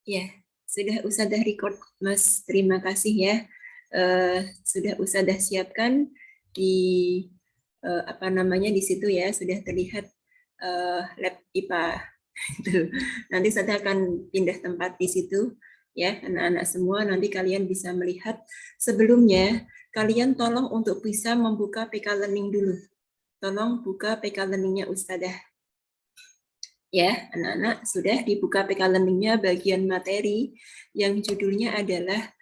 Ya, sudah Ustadzah record, Mas. Terima kasih ya. Sudah Ustadzah siapkan di apa namanya di situ ya, sudah terlihat lab IPA. Nanti saya akan pindah tempat di situ ya, anak-anak semua. Nanti kalian bisa melihat. Sebelumnya, kalian tolong untuk bisa membuka PK Learning dulu. Tolong buka PK Learning-nya Ustadzah. Ya, anak-anak sudah dibuka PK Learning-nya bagian materi yang judulnya adalah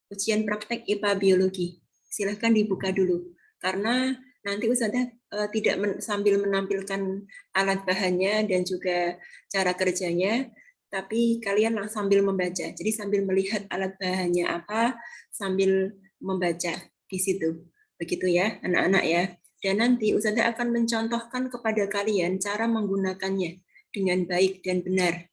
ujian praktek IPA biologi. Silahkan dibuka dulu karena nanti Ustazah tidak sambil menampilkan alat bahannya dan juga cara kerjanya, tapi kalian sambil membaca. Jadi sambil melihat alat bahannya apa, sambil membaca di situ. Begitu ya, anak-anak ya. Dan nanti Ustazah akan mencontohkan kepada kalian cara menggunakannya dengan baik dan benar.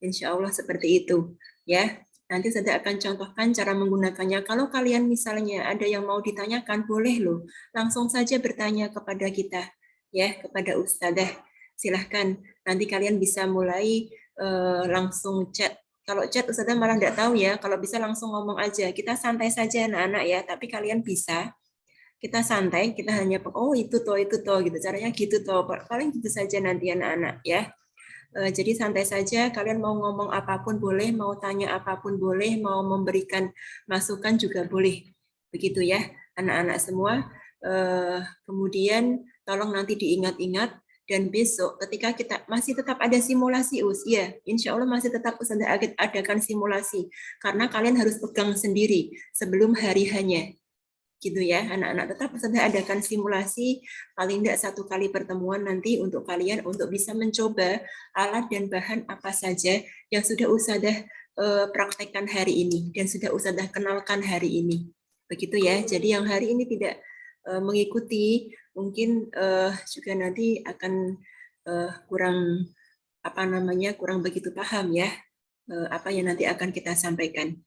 Insya Allah seperti itu. Ya, nanti saya akan contohkan cara menggunakannya. Kalau kalian misalnya ada yang mau ditanyakan, boleh loh. Langsung saja bertanya kepada kita, ya, kepada Ustadzah. Silahkan, nanti kalian bisa mulai langsung chat. Kalau chat Ustadzah malah tidak tahu ya, kalau bisa langsung ngomong aja. Kita santai saja anak-anak ya, tapi kalian bisa. Kita santai, kita hanya, oh itu toh, gitu. Caranya gitu toh. Paling gitu saja nanti anak-anak ya. Jadi santai saja, kalian mau ngomong apapun boleh, mau tanya apapun boleh, mau memberikan masukan juga boleh. Begitu ya, anak-anak semua. Kemudian tolong nanti diingat-ingat, dan besok ketika kita masih tetap ada simulasi ya, insya Allah masih tetap adakan simulasi, karena kalian harus pegang sendiri sebelum hari hanya. Gitu ya, anak-anak. Tetap saya adakan simulasi paling tidak 1 kali pertemuan nanti untuk kalian untuk bisa mencoba alat dan bahan apa saja yang sudah Ustadzah praktekkan hari ini dan sudah Ustadzah kenalkan hari ini. Begitu ya. Jadi yang hari ini tidak mengikuti mungkin juga nanti akan kurang kurang begitu paham ya apa yang nanti akan kita sampaikan.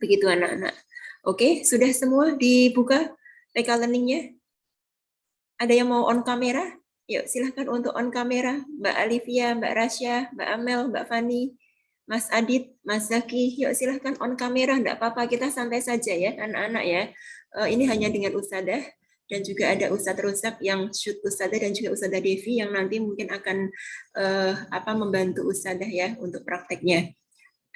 Begitu anak-anak. Oke, sudah semua dibuka PK Learning-nya? Ada yang mau on kamera? Yuk, silahkan untuk on kamera. Mbak Alivia, Mbak Rasya, Mbak Amel, Mbak Fani, Mas Adit, Mas Zaki. Yuk, silahkan on kamera. Enggak apa-apa, kita santai saja ya, anak-anak ya. Ini hanya dengan Ustadzah. Dan juga ada Ustadz Rusak yang shoot Ustadzah dan juga Ustadzah Devi yang nanti mungkin akan membantu Ustadzah ya untuk prakteknya.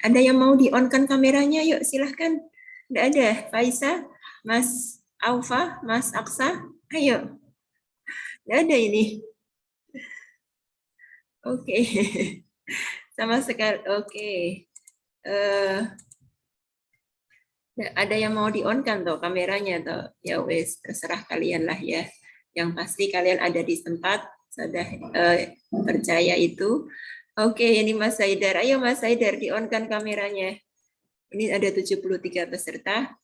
Ada yang mau di-on-kan kameranya? Yuk, silahkan. Tidak ada. Faisa, Mas Aufa, Mas Aksa, ayo. Tidak ada ini. Oke. Sama sekali. Oke. Ada yang mau di-on-kan tuh kameranya tuh. Ya wes, terserah kalian lah ya. Yang pasti kalian ada di tempat, sudah percaya itu. Oke, ini Mas Saidar. Ayo Mas Saidar, di-on-kan kameranya. Ini ada 73 peserta.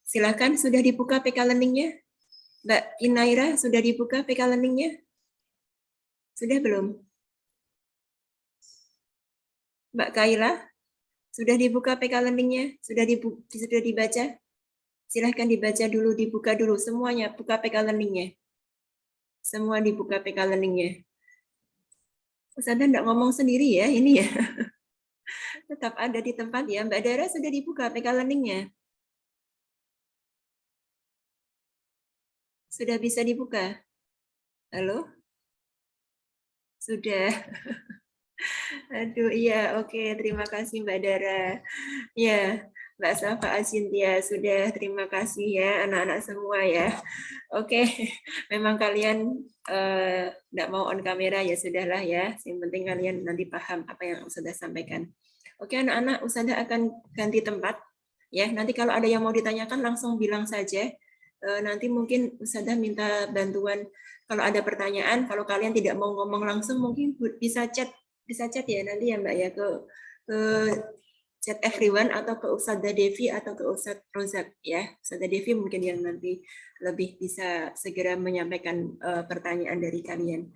Silakan, sudah dibuka PK Learning-nya? Mbak Inaira, sudah dibuka PK Learning-nya? Sudah belum? Mbak Kaila, sudah dibuka PK Learning-nya? Sudah dibaca? Silahkan dibaca dulu, dibuka dulu. Semuanya buka PK Learning-nya. Semua dibuka PK Learning-nya. Ustazah enggak ngomong sendiri ya, ini ya. Tetap ada di tempat ya. Mbak Dara sudah dibuka PK Learning-nya? Sudah bisa dibuka? Halo? Sudah. Aduh, iya, oke. Terima kasih Mbak Dara. Ya, Mbak Safa Asintia sudah. Terima kasih ya anak-anak semua ya. Oke, memang kalian enggak mau on kamera ya sudahlah ya. Yang penting kalian nanti paham apa yang Ustazah sampaikan. Oke, anak-anak, Ustazah akan ganti tempat. Ya, nanti kalau ada yang mau ditanyakan langsung bilang saja. Nanti mungkin Ustazah minta bantuan kalau ada pertanyaan. Kalau kalian tidak mau ngomong langsung, mungkin bisa chat ya nanti ya Mbak ya ke chat everyone atau ke Ustazah Devi atau ke Ustadz Rozak ya. Ustazah Devi mungkin yang nanti lebih bisa segera menyampaikan pertanyaan dari kalian.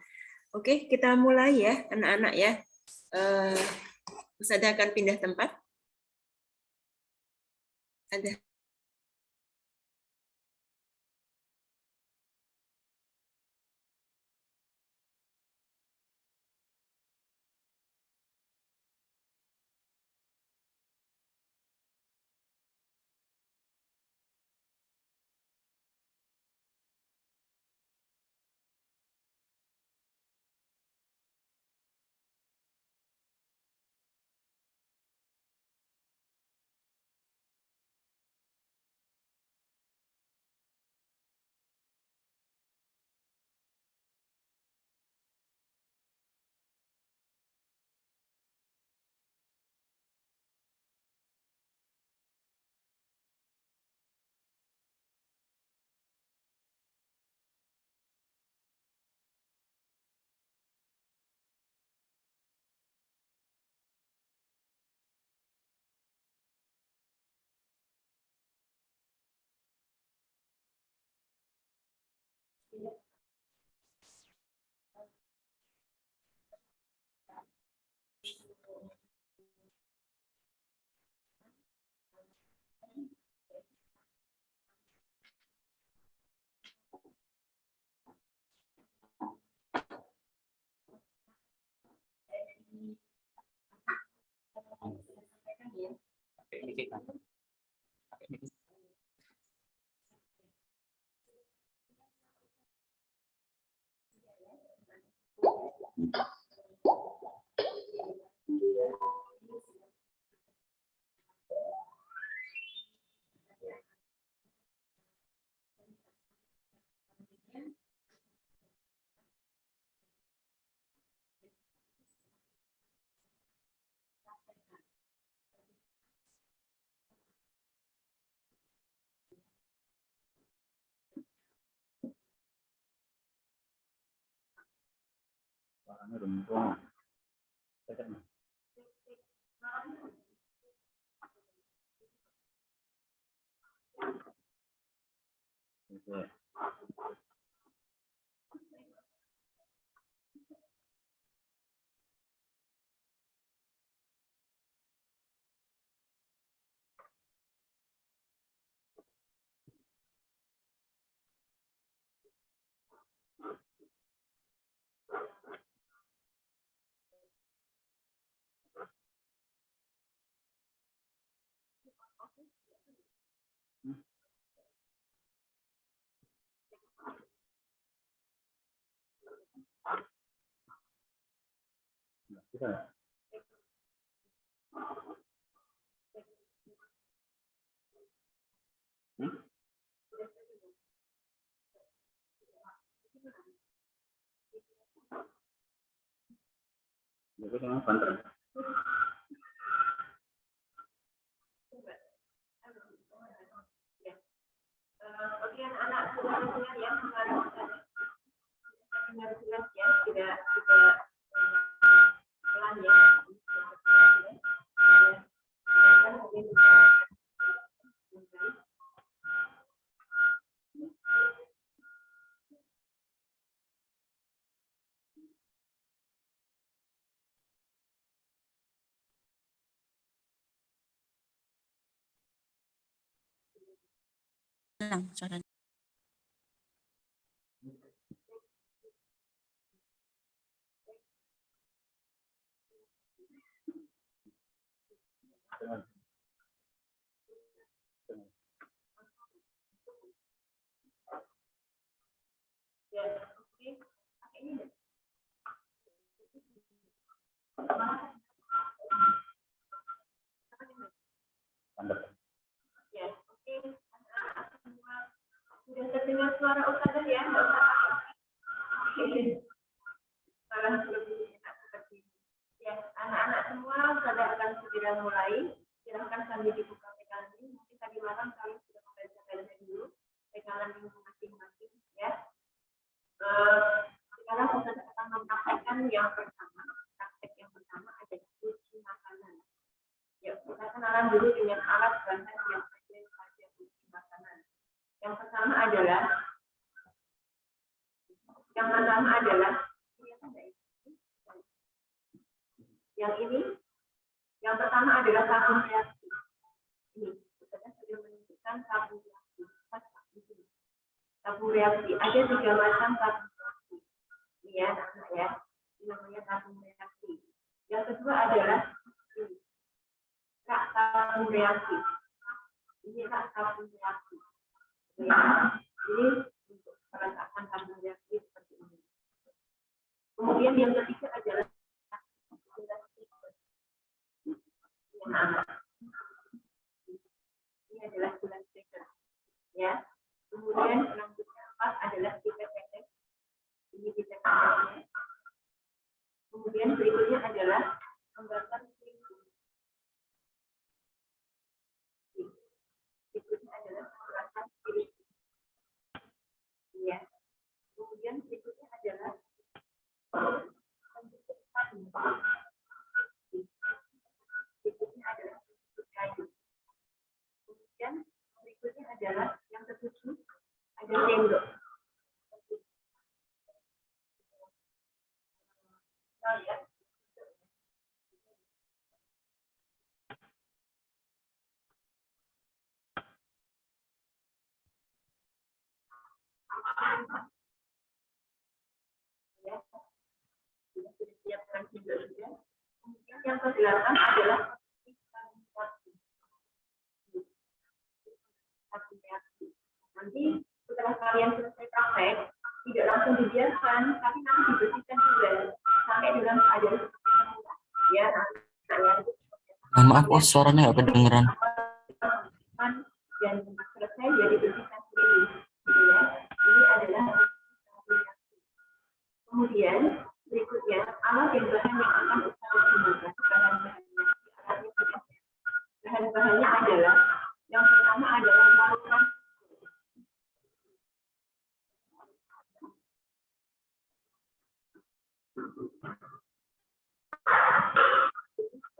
Oke, kita mulai ya anak-anak ya. Ustazah akan pindah tempat. Ada Suaranya rembang. Oke. Bisa. Jadi memang banter. Oke, anak-anak sudah dengar ya, dengar jelas ya, tidak pelan ya. Suara. Ya, oke. Sudah terdengar suara Ustazah ya, Mbak Ustazah? Salah lebih enak seperti ini. Ya, anak-anak semua Ustazah akan segera mulai. Silahkan sambil dibuka pegangan ini. Mungkin tadi malam kalian sudah membaca-baca dulu pegangan ini masing-masing ya. Sekarang Ustazah akan mempraktekkan yang pertama. Praktek yang pertama adalah cuci makanan. Ya, kita kenalan dulu dengan alat bahan yang ada pada cuci makanan. Yang pertama adalah yang ini. Yang pertama adalah sabun reaksi. Ini kita sudah menunjukkan sabun reaksi. Sabun reaksi ada 3 macam sabun reaksi. Ini ya, anak ya. Ini namanya sabun reaksi. Yang kedua adalah ini. Rak sabun reaksi. Ini rak sabun reaksi. Ya. Ini untuk meletakkan sabun reaksi seperti ini. Kemudian yang ketiga adalah ini adalah bulan stiker, ya. Kemudian selanjutnya 4 adalah stiker pendek. Ini stiker pendeknya. Kemudian berikutnya adalah pembakar selingkuh. Berikutnya adalah pembakar selingkuh. Ya. Kemudian berikutnya adalah pencuci kayu. Berikutnya adalah pencuci kayu. Kemudian berikutnya adalah yang ketujuh ada sendok. Yang ke-8 adalah nanti setelah kalian selesai praktek, tidak langsung dibiarkan, tapi nanti dibersihkan juga sampai dalam keadaan ya. Maaf, suaranya nggak kedengeran. Dan selesai ya dibersihkan sendiri, gitu ya. Ini adalah kemudian berikutnya alat dan bahan yang akan Ustaz gunakan. Bahan-bahannya adalah yang pertama adalah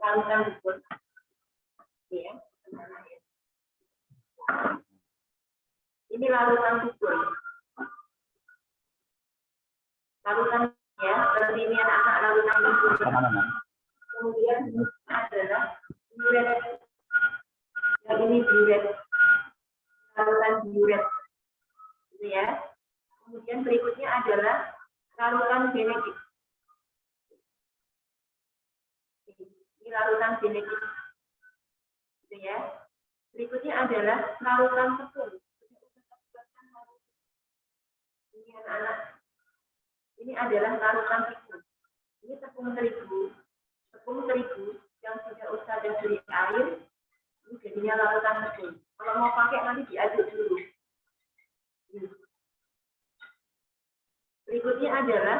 larutan dukun ya. Ini larutan dukun. Larutan ya, seperti ini anak-anak larutan dukun. Kemudian adalah diuret. Yang ini diuret. Larutan diuret. Gitu ya. Kemudian berikutnya adalah larutan genetik. Ini larutan genetik. Gitu ya. Berikutnya adalah larutan tepung. Ini anak-anak. Ini adalah larutan tepung. Ini tepung terigu. Tepung terigu yang sudah Ustazah beri air. Ini jadinya larutan tepung. Kalau mau pakai nanti diaduk dulu. Berikutnya adalah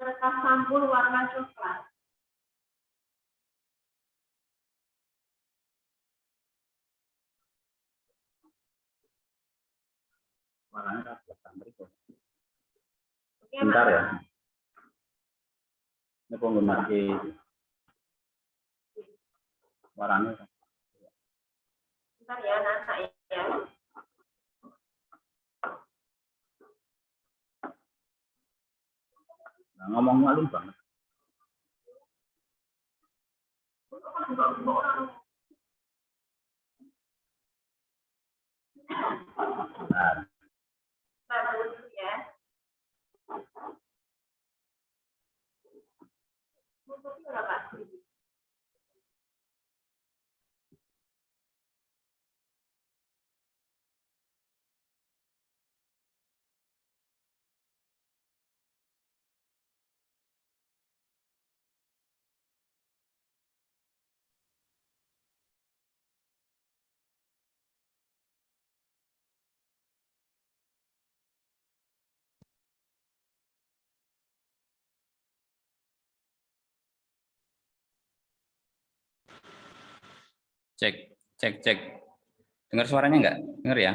kertas sampul warna coklat. Warnanya bentar ya. Ini penggunaan warnanya. Bentar ya, Nasa ya. Nah, ngomong malu banget. Nah, Dulu ya. Untuk berapa? Cek, cek, cek. Dengar suaranya enggak? Dengar ya?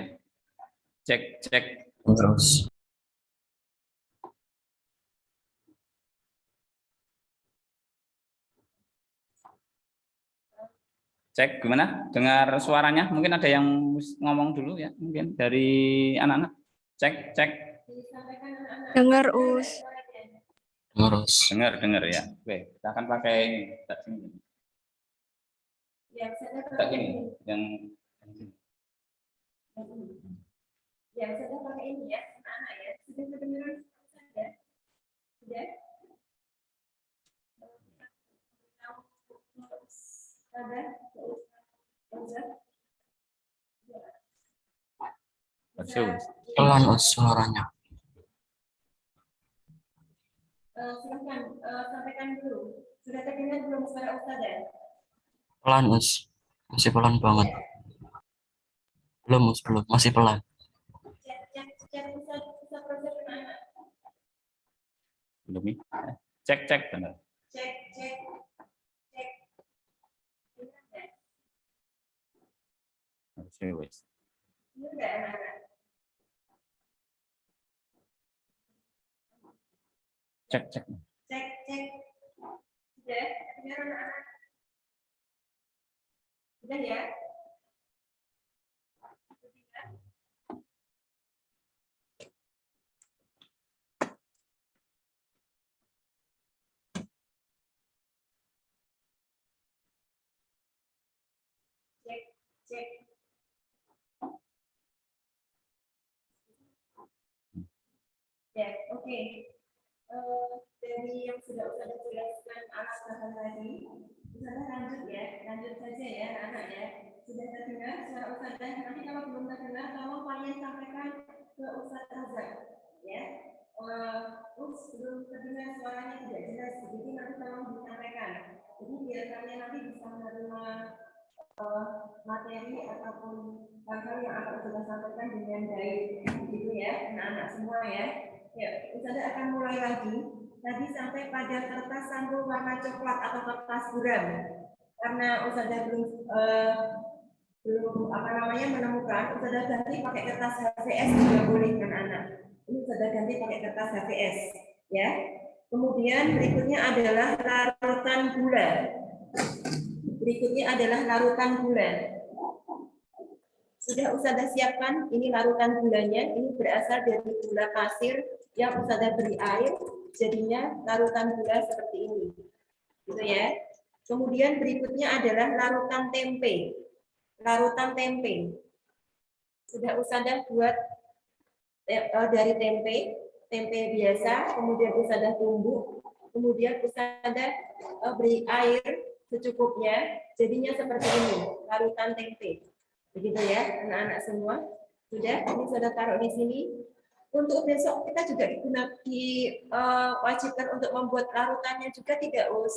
Cek, cek. Terus. Cek gimana? Dengar suaranya? Mungkin ada yang ngomong dulu ya, mungkin dari anak-anak. Cek, cek. Dengar, Us. Terus. Dengar ya. Oke, kita akan pakai ini. Tak ini, yang Ya, saya pakai ini ya, anak-anak ya. Sudah kedengaran saja. Sudah. Pelan suaranya. Silakan sampaikan dulu. Sudah terdengar belum suara Ustazah? Pelan, masih pelan banget. Belum, belum, masih pelan. belum nih. Cek, cek, benar. Cek. Wes. Cek. Cek. Sudah, dengar anak-anak. Sudah ya? Cek. Ya, oke. Dari yang sudah Ustazah jelaskan alat bahan tadi, Ustazah lanjut ya, lanjut saja ya anak ya. Sudah terdengar suara Ustazah? Nanti kalau belum terdengar, tolong kalian sampaikan ke Ustazah ya. Belum terdengar suaranya tidak jelas, jadi nanti tolong disampaikan. Jadi biar kalian nanti bisa menerima materi ataupun hal-hal yang akan Ustazah sampaikan dengan baik, begitu ya, anak-anak semua ya. Ya, Ustazah akan mulai lagi. Tadi sampai pada kertas sampul warna coklat atau kertas buram. Karena Ustazah belum menemukan, Ustazah ganti pakai kertas HVS juga boleh anak-anak. Ini Ustazah ganti pakai kertas HVS, ya. Kemudian berikutnya adalah larutan gula. Sudah Ustazah siapkan, ini larutan gulanya, ini berasal dari gula pasir yang Ustazah beri air, jadinya larutan gula seperti ini. Gitu ya. Kemudian berikutnya adalah larutan tempe. Sudah Ustazah buat dari tempe biasa, kemudian Ustazah tumbuk, kemudian Ustazah beri air secukupnya, jadinya seperti ini, larutan tempe. Begitu ya, anak-anak semua. Sudah, ini sudah taruh di sini. Untuk besok kita juga diwajibkan untuk membuat larutannya juga tidak, Us.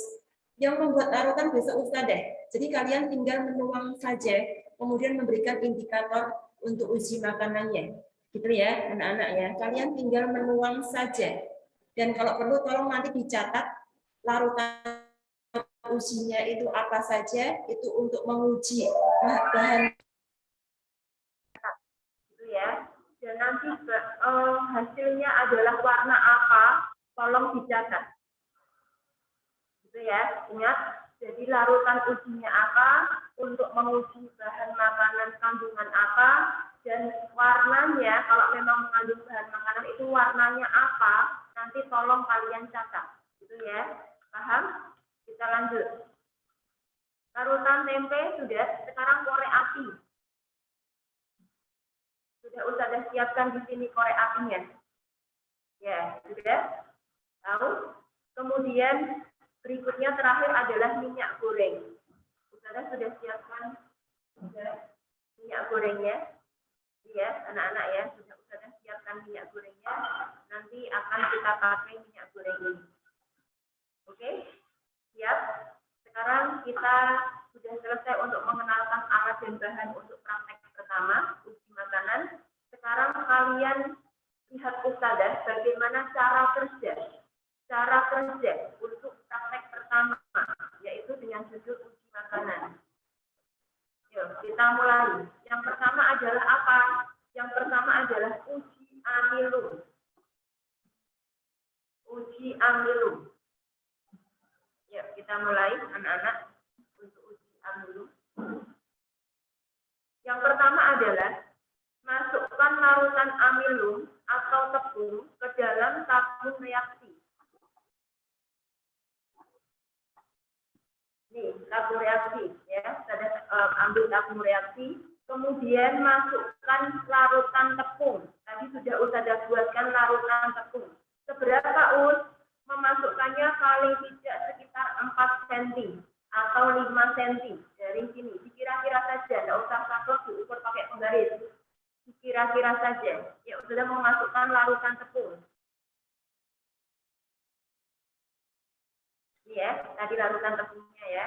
Yang membuat larutan besok Ustazah. Jadi kalian tinggal menuang saja, kemudian memberikan indikator untuk uji makanannya. Gitu ya, anak-anak ya. Kalian tinggal menuang saja. Dan kalau perlu tolong nanti dicatat larutan ujinya itu apa saja, itu untuk menguji bahan ya, dan nanti hasilnya adalah warna apa, tolong dicatat. Gitu ya, ingat. Jadi larutan ujinya apa, untuk menguji bahan makanan kandungan apa, dan warnanya kalau memang mengandung bahan makanan itu warnanya apa, nanti tolong kalian catat. Gitu ya, paham? Kita lanjut. Larutan tempe sudah, sekarang korek api. Sudah Ustazah siapkan di sini korek apinya. Ya, sudah. Tahu? Kemudian berikutnya terakhir adalah minyak goreng. Ustazah sudah siapkan minyak gorengnya. Ya, anak-anak ya, sudah Ustazah siapkan minyak gorengnya. Nanti akan kita pakai minyak goreng ini. Oke? Siap? Sekarang kita sudah selesai untuk mengenalkan alat dan bahan untuk praktek pertama, uji makanan. Sekarang kalian lihat Ustazah bagaimana cara kerja untuk praktek pertama, yaitu dengan judul uji makanan. Yuk, kita mulai. Yang pertama adalah apa? Yang pertama adalah uji amilum. Uji amilum. Yuk, kita mulai anak-anak untuk uji amilum. Yang pertama adalah masukkan larutan amilum atau tepung ke dalam tabung reaksi. Nih, tabung reaksi ya. Kita ambil tabung reaksi, kemudian masukkan larutan tepung. Tadi sudah Ustazah buatkan larutan tepung. Seberapa Us? Memasukkannya paling tidak sekitar 4 cm atau 5 cm dari sini. Dikira-kira saja, tidak usah saklek diukur pakai penggaris. Dikira-kira saja. Ya, sudah memasukkan larutan tepung. Ini ya, tadi larutan tepungnya ya.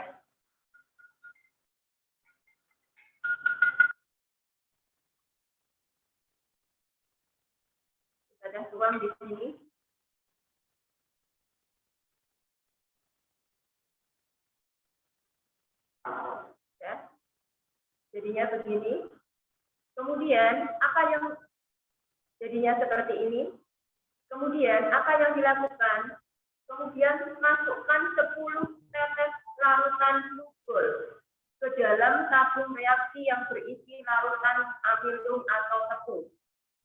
Sudah tuang di sini. Ya. Jadinya begini. Kemudian apa yang jadinya seperti ini? Kemudian apa yang dilakukan? Kemudian masukkan 10 tetes larutan glukol ke dalam tabung reaksi yang berisi larutan amilum atau tepung.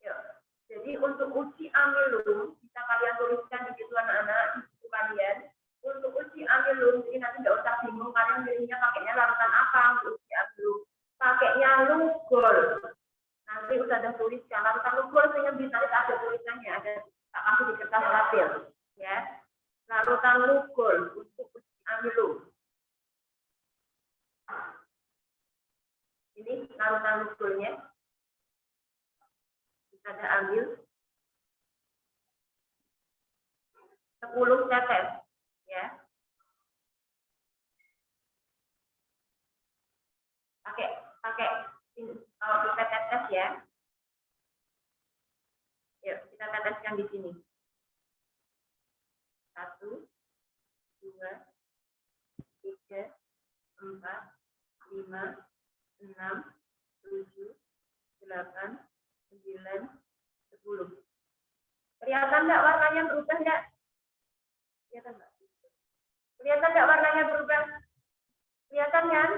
Ya. Jadi untuk uji amilum bisa kalian tuliskan di situ anak-anak di buku kalian. Untuk uji amilum ini nanti tidak usah bingung kalian pilihnya pakainya larutan apa untuk uji amilum. Pakainya Tak kasih di kertas hasil, ya. Larutan lugol untuk uji amilum. Ini larutan lugolnya. Kita ada ambil 10 tetes, ya. Pakai kalau kita tetes ya. Yuk, kita teteskan di sini. 1, 2, 3, 4, 5, 6, 7, 8, 9, 10. Kelihatan nggak warnanya berubah nggak? Kelihatan nggak? Kelihatan nggak warnanya berubah? Kelihatan kan?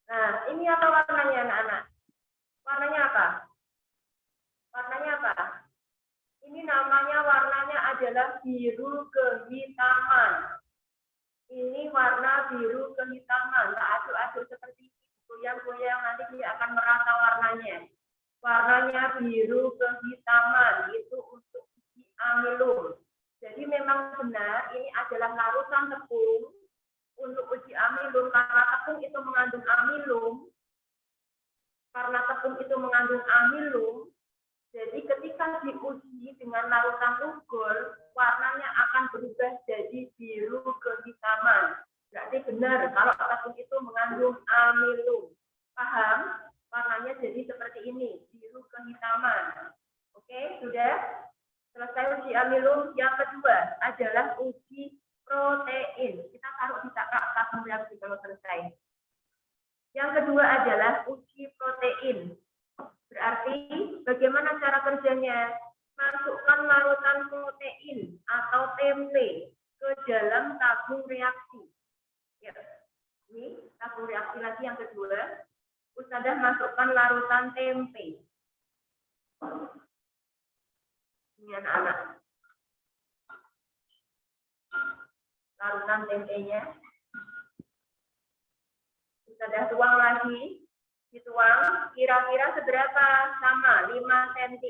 Nah, ini apa warnanya anak-anak? Warnanya apa? Warnanya apa? Ini namanya warnanya adalah biru kehitaman. Ini warna biru kehitaman. Tak aduk-aduk seperti ini. Goyang-goyang nanti dia akan merata warnanya. Warnanya biru kehitaman. Itu untuk uji amilum. Jadi memang benar ini adalah larutan tepung untuk uji amilum karena tepung itu mengandung amilum. Karena tepung itu mengandung amilum, jadi ketika diuji dengan larutan lugol, warnanya akan berubah jadi biru kehitaman. Berarti benar kalau tepung itu mengandung amilum. Paham? Warnanya jadi seperti ini, biru kehitaman. Oke, sudah? Selesai uji amilum. Yang kedua adalah uji protein. Kita taruh di tabung reaksi kalau selesai. Yang kedua adalah uji protein. Berarti bagaimana cara kerjanya? Masukkan larutan protein atau tempe ke dalam tabung reaksi. Ya. Ini tabung reaksi lagi yang kedua. Ustadzah masukkan larutan tempe. Ini anak-anak. Larutan tempenya. Ustadzah tuang lagi. Dituang kira-kira seberapa? Sama 5 cm.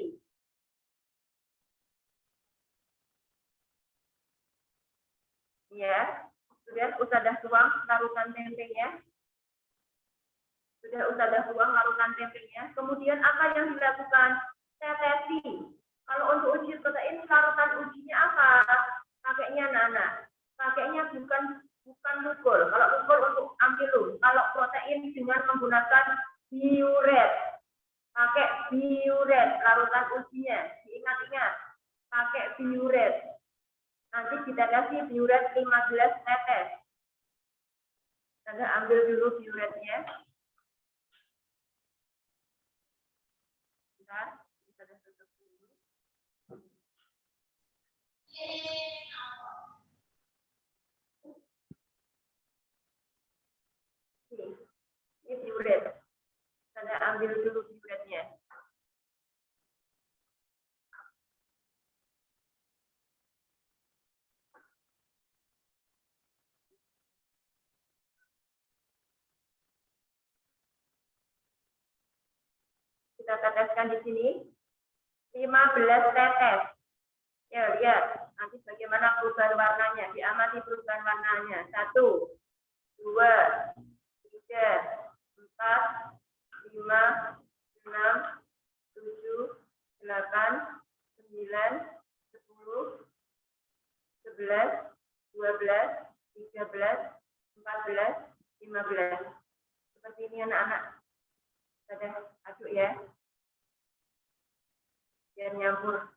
Ya, sudah ustadzah tuang larutan tempenya. Sudah ustadzah tuang larutan tempenya. Kemudian apa yang dilakukan? Tetesi. Kalau untuk uji protein, larutan ujinya apa? Pakainya anak-anak. Pakainya bukan lugol. Kalau lugol untuk amilum. Kalau protein dengan menggunakan biuret. Pakai biuret larutan ujinya. Diingat-ingat. Pakai biuret. Nanti kita kasih biuret 15 tetes. Kita ambil dulu biuretnya. Bentar, kita tutup dulu. Ini biuret. Kita ambil dulu biuretnya. Kita teteskan di sini 15 tetes. Ya, lihat nanti bagaimana perubahan warnanya. Diamati perubahan warnanya. 1, 2, 3, 4, 5, 6, 7, 8, 9, 10, 11, 12, 13, 14, 15. Seperti ini anak-anak. Kita aduk ya. Biar nyampur.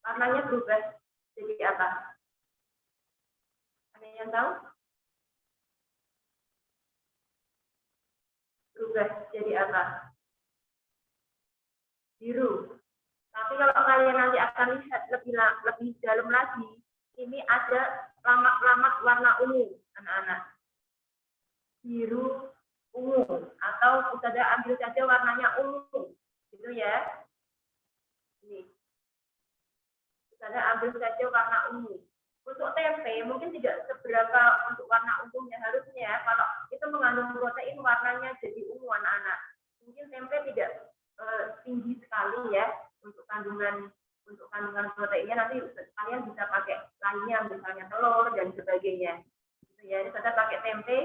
Warnanya berubah jadi apa? Ada yang tahu? Berubah jadi apa? Biru. Tapi kalau kalian nanti akan lihat lebih dalam lagi, ini ada lamak-lamak warna ungu, anak-anak. Biru ungu, atau kita ambil saja warnanya ungu, gitu ya. Ini. Kita ambil saja warna ungu. Untuk tempe mungkin tidak seberapa untuk warna ungunya, harusnya kalau itu mengandung protein warnanya jadi ungu anak-anak. Mungkin tempe tidak tinggi sekali ya untuk kandungan proteinnya, nanti kalian bisa pakai lainnya misalnya telur dan sebagainya. Gitu ya, ini saya pakai tempe,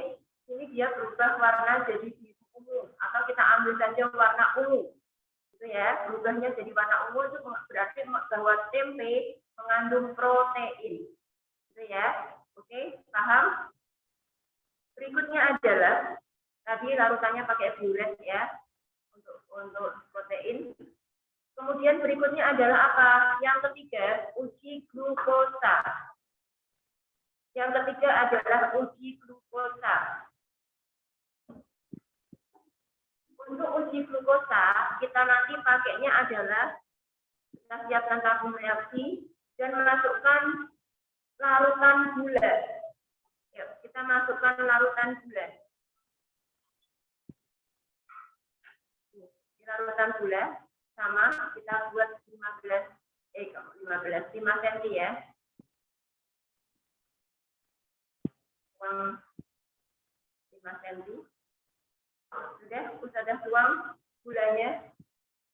ini dia berubah warna jadi biru ungu atau kita ambil saja warna ungu. Gitu ya, berubahnya jadi warna ungu itu berarti bahwa tempe mengandung protein. Gitu ya. Oke, paham? Berikutnya adalah tadi larutannya pakai bulet ya untuk protein. Kemudian berikutnya adalah apa? Yang ketiga, uji glukosa. Yang ketiga adalah uji glukosa. Untuk uji glukosa, kita nanti pakainya adalah kita siapkan tabung reaksi dan masukkan larutan gula. Yuk, kita masukkan larutan gula. Larutan gula sama kita buat 5 cm ya. Uang 5 cm. Sudah tuang gulanya.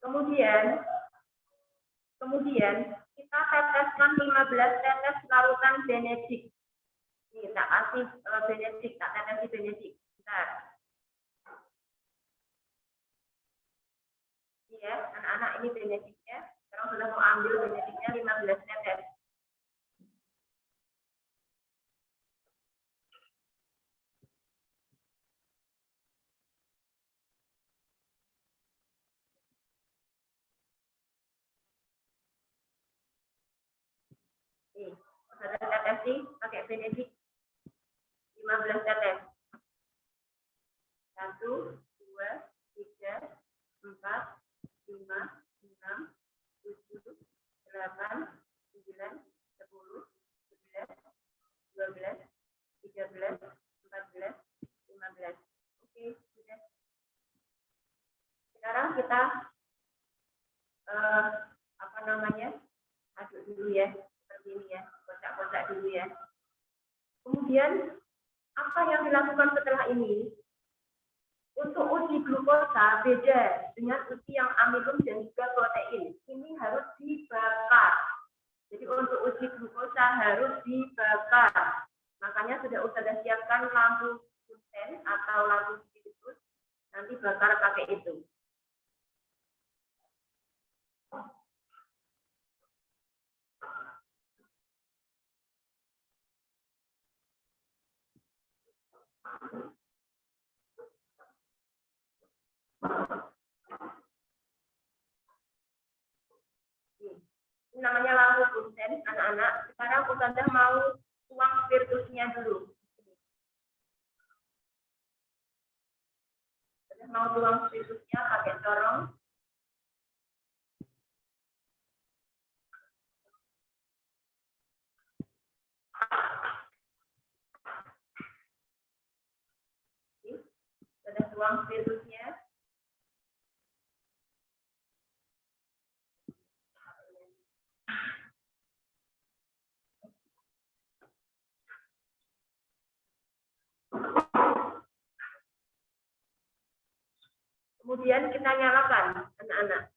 Kemudian kita teteskan 15 tetes larutan Benedict. Ini tak kasih Benedict, tak tetesi Benedict. Bentar. Ya, anak-anak ini Benedictnya. Sekarang sudah mau ambil Benedictnya 15 tetes. Nih, sudah tetesi pakai Benedict 15 tetes. 1, 2, 3, 4, 5, 6, 7, 8, 9, 10, 11, 12, 13, 14, 15. Oke, sudah. Sekarang kita aduk dulu ya, seperti ini ya, kocak-kocak dulu ya. Kemudian apa yang dilakukan setelah ini? Untuk uji glukosa beda dengan uji yang amilum dan juga protein. Ini harus dibakar. Jadi untuk uji glukosa harus dibakar. Makanya sudah siapkan lampu punten atau lampu spiritus. Nanti bakar pakai itu. Ini namanya lampu punten, anak-anak. Sekarang Ustazah mau tuang spiritusnya dulu. Ustazah mau tuang spiritusnya pakai corong. Sudah tuang spiritusnya. Kemudian kita nyalakan, anak-anak.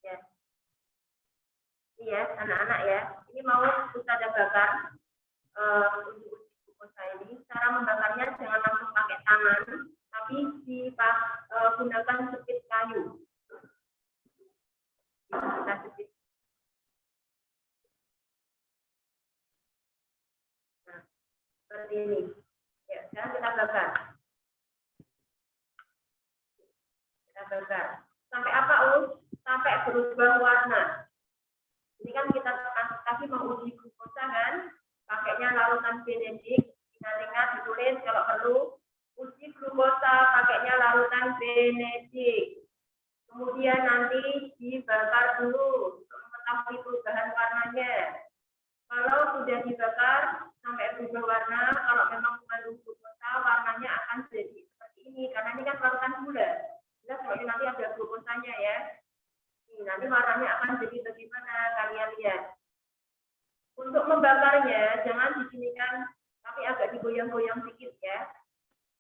Ya. Iya, anak-anak ya. Ini mau Ustazah bakar untuk uji glukosa ini. Cara membakarnya jangan langsung pakai tangan, tapi gunakan sepit kayu. Kita sepit. Nah, seperti ini. Ya, sekarang kita bakar. Kita bakar. Sampai apa, Sampai berubah warna. Ini kan kita kasih mau uji glukosa kan, pakainya larutan benedik. Ingat-ingat ditulis kalau perlu uji glukosa pakainya larutan benedik. Kemudian nanti dibakar dulu untuk mengetahui perubahan warnanya. Kalau sudah dibakar sampai berubah warna, kalau memang mengandung glukosa, warnanya akan jadi seperti ini karena ini kan larutan gula. Jelas kalau nanti ada glukosanya ya. Nanti warnanya akan jadi bagaimana kalian lihat. Untuk membakarnya jangan disinikan, tapi agak digoyang-goyang sedikit ya,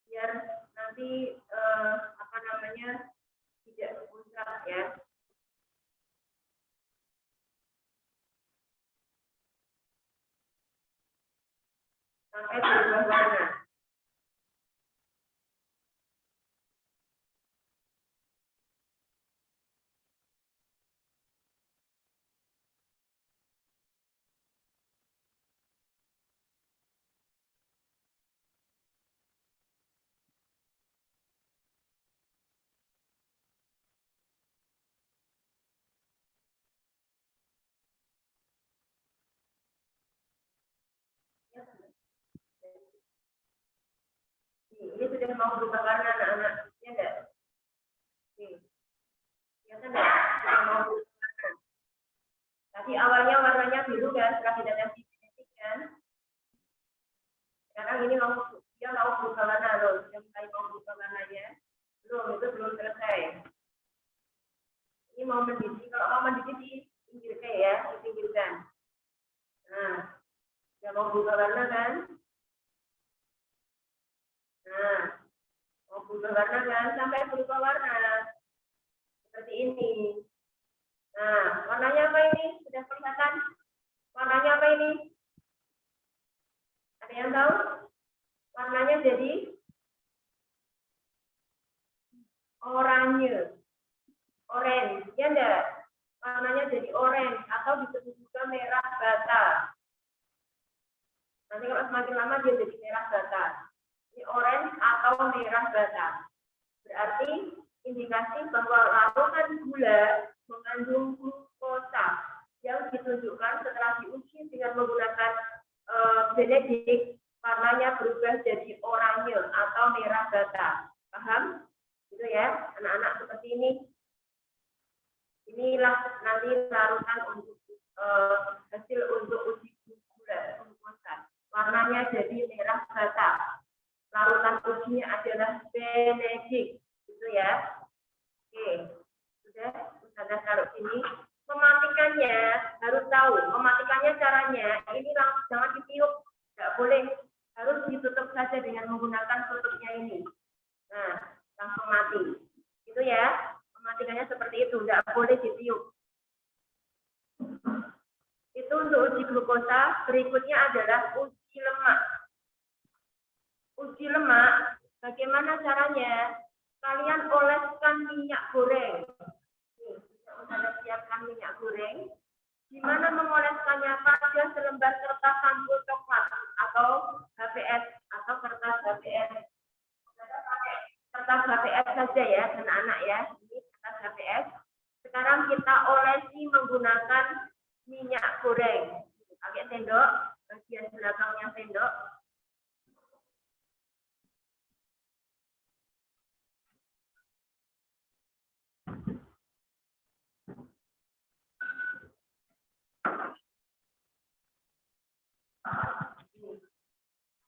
biar nanti tidak muncrat ya. Sampai berubah warna. Ini sudah mau berubah warna anak-anak, ya enggak? Ya kan enggak? Sudah mau berubah warna. Tadi awalnya warnanya biru kan, setelah dideteksi genetik kan. Sekarang ini dia mau berubah warna loh, sudah mulai mau berubah warnanya. Belum, itu belum selesai. Ini mau mendidih, kalau mau mendidih dipinggirkan ya, dipinggirkan. Nah, sudah mau berubah warna kan? Nah, mau berubah warna kan, sampai berubah warna seperti ini. Nah, warnanya apa ini? Sudah kelihatan? Warnanya apa ini? Ada yang tahu? Warnanya jadi oranye, orange, ya enggak? Warnanya jadi orange atau disebut juga merah bata. Nanti kalau semakin lama dia jadi merah bata. Ini orange atau merah bata. Berarti indikasi bahwa larutan gula mengandung glukosa yang ditunjukkan setelah diuji dengan menggunakan benedik, warnanya berubah jadi oranye atau merah bata. Paham? Gitu ya, anak-anak seperti ini. Inilah nanti larutan untuk hasil untuk uji gula glukosa. Warnanya jadi merah bata. Larutan ujinya adalah benedik, gitu ya. Oke, sudah taruh sini. Mematikannya harus tahu. Mematikannya caranya ini langsung jangan ditiup, nggak boleh. Harus ditutup saja dengan menggunakan tutupnya ini. Nah, langsung mati. Itu ya. Mematikannya seperti itu, nggak boleh ditiup. Itu untuk uji glukosa. Berikutnya adalah uji lemak. Uji lemak, bagaimana caranya? Kalian oleskan minyak goreng. Nih, sudah siapkan minyak goreng. Gimana mengoleskannya? Pada selembar kertas sampul coklat atau HVS atau kertas HVS. Kertas HVS saja ya, anak-anak ya. Ini kertas HVS. Sekarang kita olesi menggunakan minyak goreng. Pakai sendok, bagian belakangnya sendok.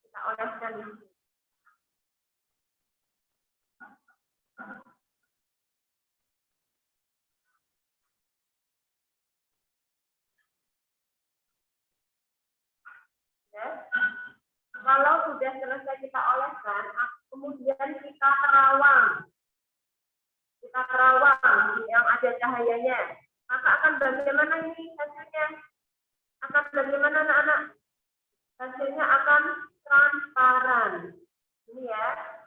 Kita oleskan di sini. Ya. Kalau sudah selesai kita oleskan, kemudian kita terawang. Kita terawang yang ada cahayanya. Maka akan bagaimana ini hasilnya? Akan bagaimana anak-anak? Hasilnya akan transparan. Ini ya,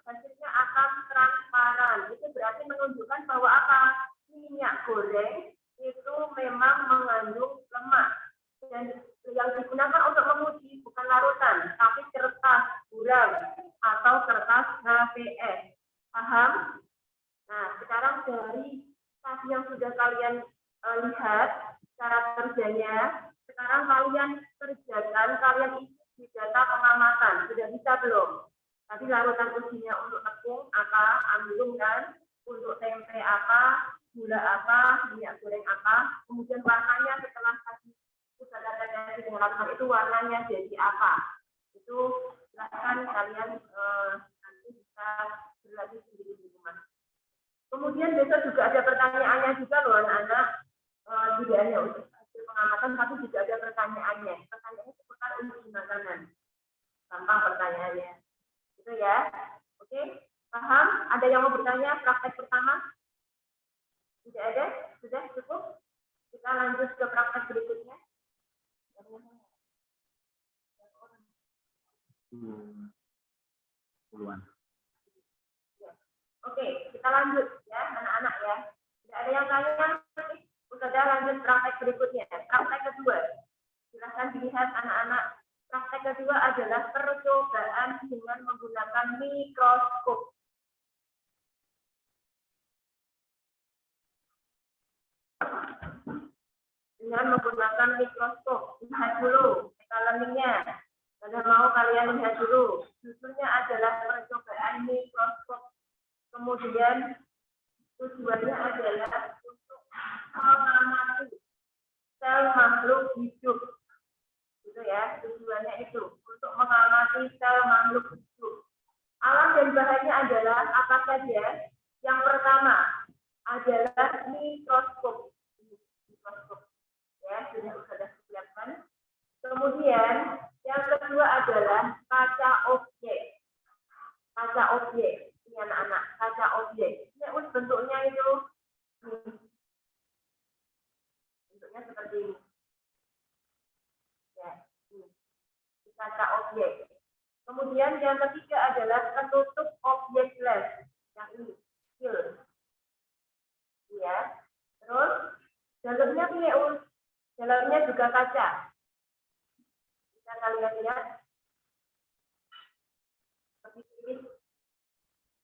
hasilnya akan transparan. Itu berarti menunjukkan bahwa apa? Minyak goreng itu memang mengandung lemak. Dan yang digunakan untuk menguji bukan larutan, tapi kertas buram atau kertas HVS. Paham? Nah, sekarang dari tadi yang sudah kalian lihat cara kerjanya, sekarang kalian kerjakan, kalian isi di data pengamatan. Sudah bisa belum? Tadi larutan ujinya untuk tepung apa, amilum kan, untuk tempe apa, gula apa, minyak goreng apa, kemudian warnanya setelah tadi sudah ada dengan larutan itu warnanya jadi apa? Itu silakan kalian nanti bisa berlatih sendiri di rumah. Kemudian besok juga ada pertanyaannya juga loh anak-anak, tidak hanya untuk hasil pengamatan, tapi juga ada pertanyaannya. Pertanyaannya seputar uji makanan. Gampang pertanyaannya. Itu ya. Oke, paham? Ada yang mau bertanya praktek pertama? Tidak ada? Sudah cukup? Kita lanjut ke praktek berikutnya. Puluhan. Oke, kita lanjut ya anak-anak ya. Tidak ada yang tanya? Sudah lanjut praktek berikutnya. Praktek kedua. Silahkan dilihat anak-anak. Praktek kedua adalah percobaan dengan menggunakan mikroskop. Dengan menggunakan mikroskop. Lihat dulu learning-nya. Kalau mau kalian lihat dulu. Judulnya adalah percobaan mikroskop. Kemudian tujuannya adalah untuk mengamati sel makhluk hidup. Gitu ya, tujuannya itu untuk mengamati sel makhluk hidup. Alat dan bahannya adalah apa saja? Yang pertama adalah mikroskop. Mikroskop. Ya, sudah disiapkan. Kemudian yang kedua adalah kaca objek. Kaca objek. Ini anak-anak, kaca objek. Ini bentuknya itu bentuknya seperti ini. Ya, ini. Kaca objek. Kemudian yang ketiga adalah penutup objek les. Yang ini, skill. Ya. Terus dalamnya pilih dalamnya juga kaca. Bisa kalian lihat. Seperti ini.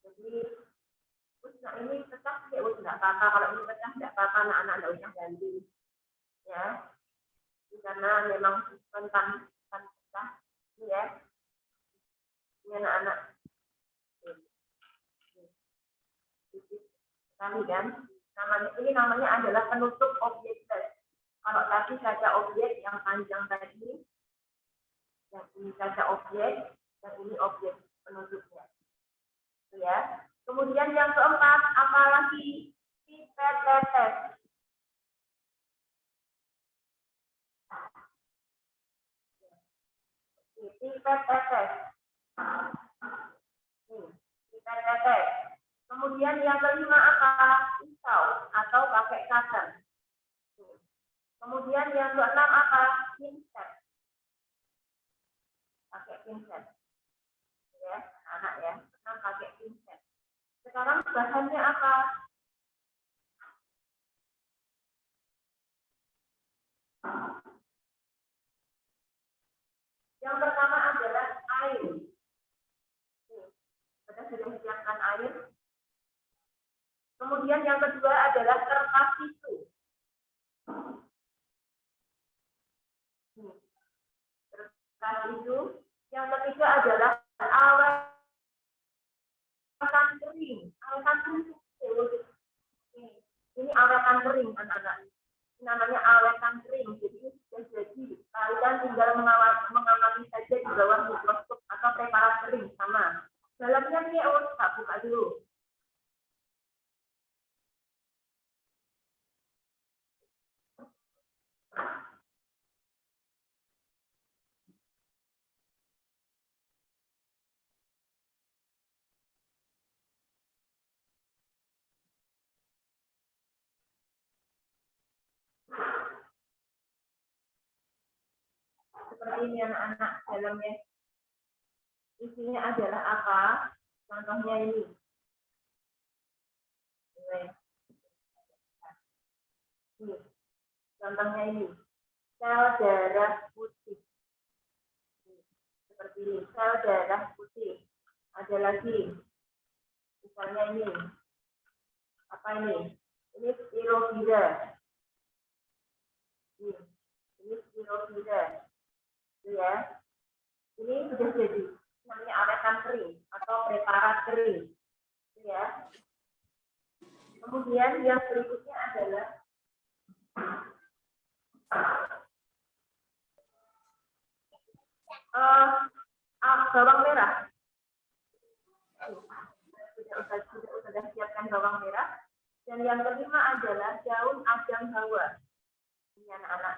Jadi, nah ini pecah ya nggak apa-apa. Kalau ini pecah nggak apa-apa, anak-anak nggak usah ganti. Ya. Karena memang rentan pecah. Ini ya. Ini anak-anak. Sekali kan. Namanya adalah penutup objek les. Kalau tadi kaca objek yang panjang tadi, yang ini kaca objek, yang ini objek penutupnya. Ya. Kemudian yang keempat, apalagi pipet tetes. Pipet tetes. Pipet tetes. Kemudian yang kelima apa? Pisau atau pakai cutter. Kemudian yang keenam apa? Pinset. Pakai pinset. Ya, anak ya. Enam pakai pinset. Sekarang bahannya apa? Yang pertama adalah air. Kita sudah siapkan air. Kemudian yang kedua adalah kertas tisu. Kertas tisu. Yang ketiga adalah awetan kering. Awetan kering. Ini awetan kering anak-anak. Namanya awetan kering. Jadi sudah jadi. Kalian tinggal mengamati saja di bawah mikroskop atau preparat kering sama. Dalamnya nih, tak buka dulu. seperti ini anak-anak, dalamnya isinya adalah apa? Contohnya ini. Ini. Contohnya ini. Sel darah putih. Seperti ini, sel darah putih. Ada lagi. Misalnya ini. Apa ini? Ini spirofida. Ini spirofida. Itu ya. Ini sudah jadi. Namanya awetan kering atau preparat kering. Itu ya. Kemudian yang berikutnya adalah bawang merah. Sudah siapkan bawang merah. Dan yang kelima adalah daun adam hawa. Ini anak-anak.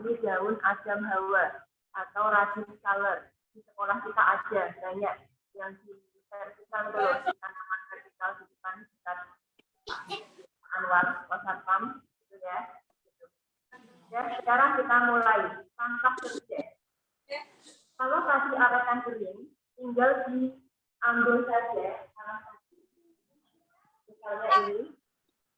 Ini daun adam hawa atau radis color. Di sekolah kita ada banyak yang di vertikal terus di tanaman vertikal di depan dekat Anwar Wasatpam gitu ya. Ya, sekarang kita mulai langkah kerja. Kalau tadi awetan kering, tinggal diambil saja salah satu. Misalnya ini,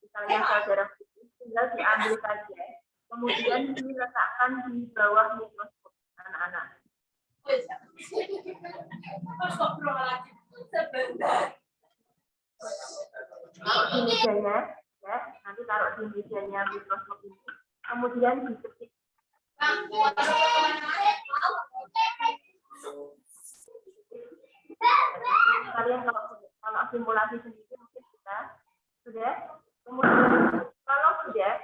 misalnya saudara putih, tinggal diambil saja, kemudian diletakkan di bawah mikroskop anak-anak. Taruh di mejanya, ya, nanti taruh di mejanya mikroskop ini, kemudian dipetik. Kalian kalau simulasi sendiri mungkin kita sudah. Kemudian kalau sudah,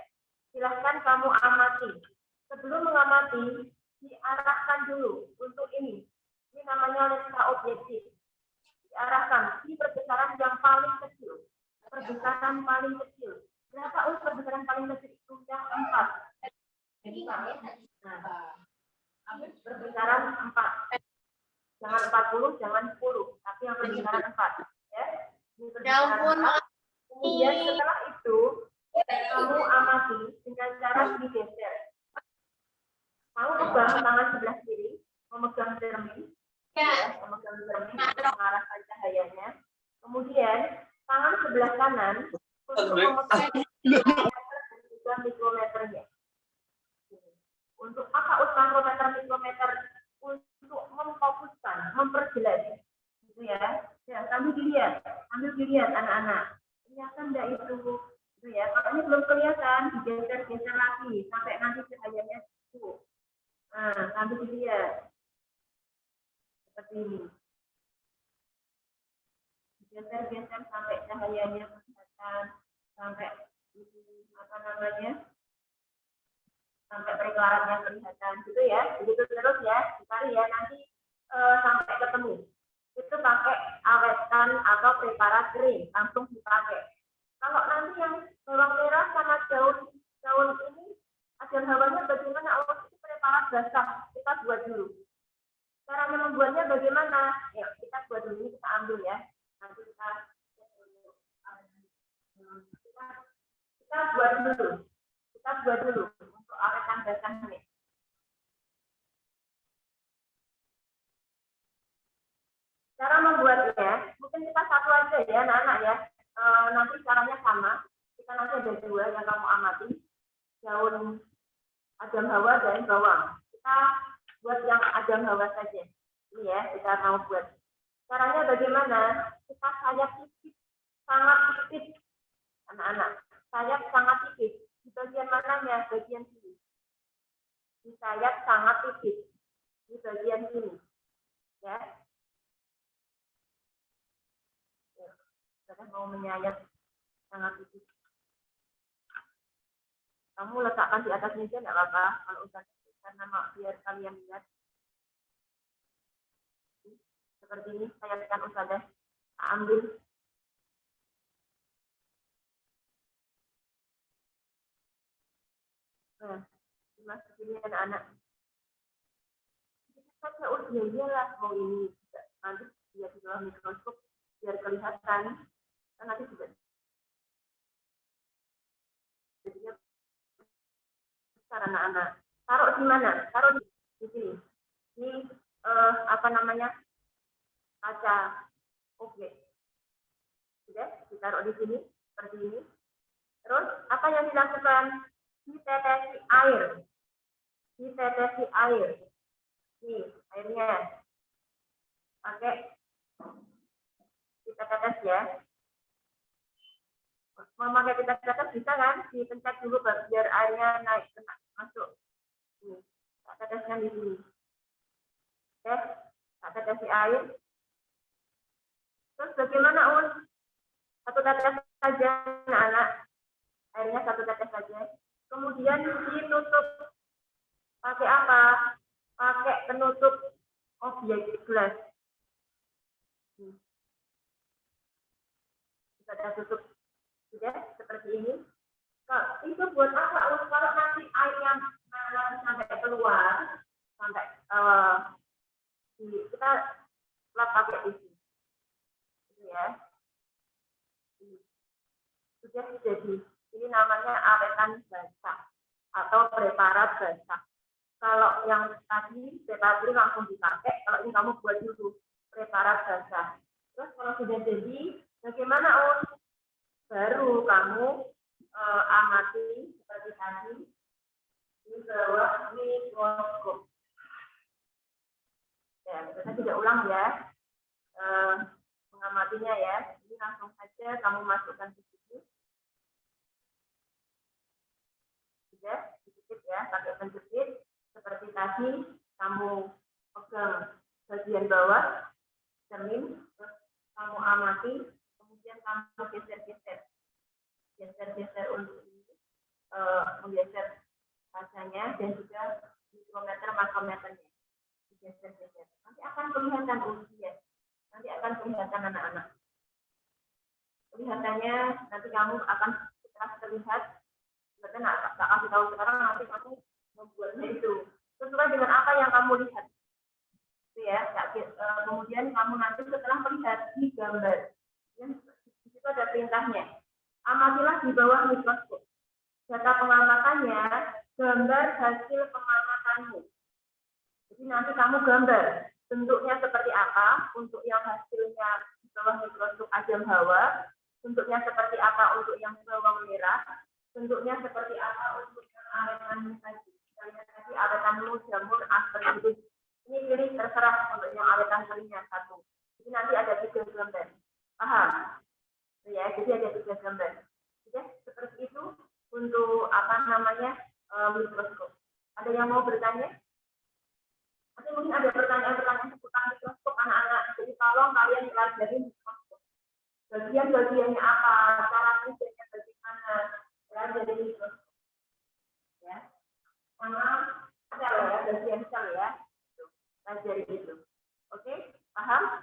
silahkan kamu amati. Sebelum mengamati, diarahkan dulu untuk ini. Ini namanya lensa objektif. Diarahkan di perbesaran yang paling kecil. Perbesaran paling kecil. Berapa perbesaran paling kecil itu? Yang 4. Nah, perbesaran 4. Jangan 40, jangan 10. Tapi yang perbesaran 4. Ya. Ini perbesaran 4. Kemudian setelah itu, kamu amati dengan cara digeser. Kamu pegang tangan sebelah kiri, memegang cermin, ya, memegang cermin untuk mengarahkan cahayanya. Kemudian tangan sebelah kanan untuk memegang mikrometernya. Untuk apa mikrometer? Untuk memfokuskan, memperjelas, gitu ya. Ya, sambil dilihat anak-anak. Kelihatan enggak itu? Gitu ya. Kalau ini belum kelihatan, digeser-geser lagi sampai nanti cahayanya itu. Nah, sambil dilihat seperti ini. Geser-geser sampai cahayanya kelihatan, sampai apa namanya? Sampai periklaranya kelihatan, gitu ya. Begitu terus ya, dicari ya nanti sampai ketemu. Itu pakai awetan atau preparat kering, langsung dipakai. Kalau nanti yang bawang merah sama daun ini ada hawanya bagaimana? Oh, itu preparat basah, kita buat dulu. Cara membuatnya bagaimana? Ya, kita buat dulu, kita ambil ya. Nanti kita buat dulu. Kita buat dulu untuk awetan basah ini. Cara membuatnya, mungkin kita satu aja ya anak-anak ya. Nanti caranya sama. Kita nanti ada 2 yang kamu amati. Daun adam hawa dan bawang. Kita buat yang adam hawa saja. Ini ya, kita mau buat. Caranya bagaimana? Kita sayap tipis, sangat tipis. Anak-anak, sayap sangat tipis. Di bagian mananya? Bagian sini. Di sayap sangat tipis. Di bagian sini. Ya. Kita mau menyayat sangat tipis. Kamu letakkan di atas meja nggak apa-apa kalau udah karena biar kalian lihat. Seperti ini saya tekan usaha ambil. Nah, masuk ini anak-anak. Kita udah iyalah mau ini nanti dia di bawah mikroskop biar kelihatan. Nanti juga jadinya besar anak-anak. Taruh di mana? Taruh di sini. apa namanya kaca objek. Sudah ditaruh di sini seperti ini. Terus apa yang dilakukan? Ditetesi air. Ditetesi air. Nih airnya. Pakai kita tetes ya. Memakai kita tetes bisa kan? Dipencet dulu biar airnya naik masuk. Nih, tak tetesnya di sini. Oke, tak tetesi air. Terus bagaimana Un? Satu tetes saja anak-anak. Airnya satu tetes saja. Kemudian ditutup pakai apa? Pakai penutup objek gelas. Kita tutup sudah seperti ini. Itu buat apa? Kalau nanti airnya sampai keluar, sampai kita lap pakai tisu, ya. Sudah jadi. Ini namanya awetan basah atau preparat basah. Kalau yang tadi preparat langsung dipakai, kalau ini kamu buat dulu preparat basah. Terus kalau sudah jadi, bagaimana baru kamu amati seperti tadi di bawah mikroskop. Ya, kita tidak ulang ya mengamatinya ya. Ini langsung saja kamu masukkan ke sini. Sudah sedikit ya, pakai penjepit seperti tadi kamu pegang bagian bawah cermin, terus kamu amati, kemudian kamu geser untuk ini, menggeser kacanya dan juga mikrometer makrometernya, geser. Nanti akan kelihatan usia, nanti akan kelihatan anak-anak. Kelihatannya nanti kamu akan setelah terlihat, berarti nggak kasih tahu sekarang, nanti kamu membuatnya itu sesuai dengan apa yang kamu lihat. Ya, kemudian kamu nanti setelah melihat di gambar, di situ ada perintahnya. Amatilah di bawah mikroskop. Data pengamatannya, gambar hasil pengamatanmu. Jadi nanti kamu gambar bentuknya seperti apa untuk yang hasilnya di bawah mikroskop ajam hawa, bentuknya seperti apa untuk yang bawang merah, bentuknya seperti apa untuk yang awetan tadi. Tadi awetanmu jamur aspergillus. Ini pilih terserah untuk yang awetan kelingnya satu. Jadi nanti ada 3 gambar. Paham? Ya, jadi ada 3 gambar. Ya, seperti itu untuk apa namanya mikroskop. Ada yang mau bertanya? Nanti mungkin ada pertanyaan-pertanyaan seputar mikroskop anak-anak. Jadi tolong kalian pelajari mikroskop. Bagian-bagiannya apa? Cara kerjanya bagaimana? Pelajari mikroskop. Ya, mana sel ya, bagian sel ya. Pelajari itu. Oke, paham?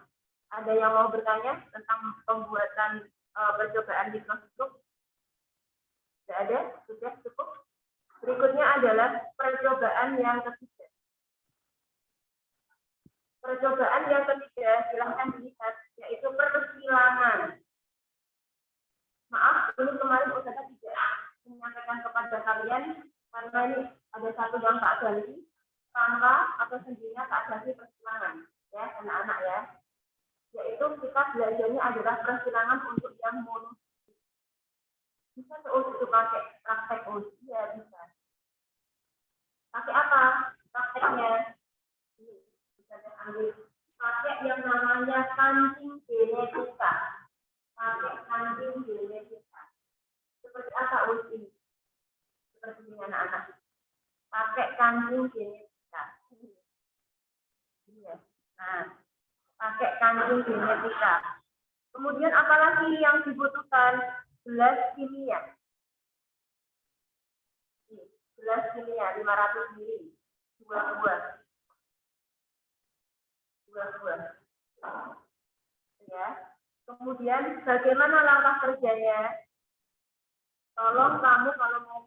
Ada yang mau bertanya tentang pembuatan percobaan mikroskop? Tidak ada? Sudah cukup? Berikutnya adalah percobaan yang ketiga. Percobaan yang ketiga, silahkan dilihat, yaitu persilangan. Maaf, ini kemarin Ustazah tidak menyampaikan kepada kalian, karena ini ada satu yang tak ganti, tanpa atau sendirinya tak ganti persilangan. Ya, anak-anak ya. Yaitu kita belajarnya adalah persilangan untuk yang mono. Bisa itu pakai praktek usia, bisa. Pakai apa? Prakteknya. Ini bisa diambil. Pakai yang namanya kancing genetika. Pakai kancing genetika. Seperti apa usia? Seperti ini anak-anak. Pakai kancing genetika. Ini ya. Nah, pakai kancing genetika. Kemudian apalagi yang dibutuhkan? Gelas kimia. Gelas kimia 500 ml. 2 buah. Ya. Kemudian bagaimana langkah kerjanya? Tolong kamu kalau mau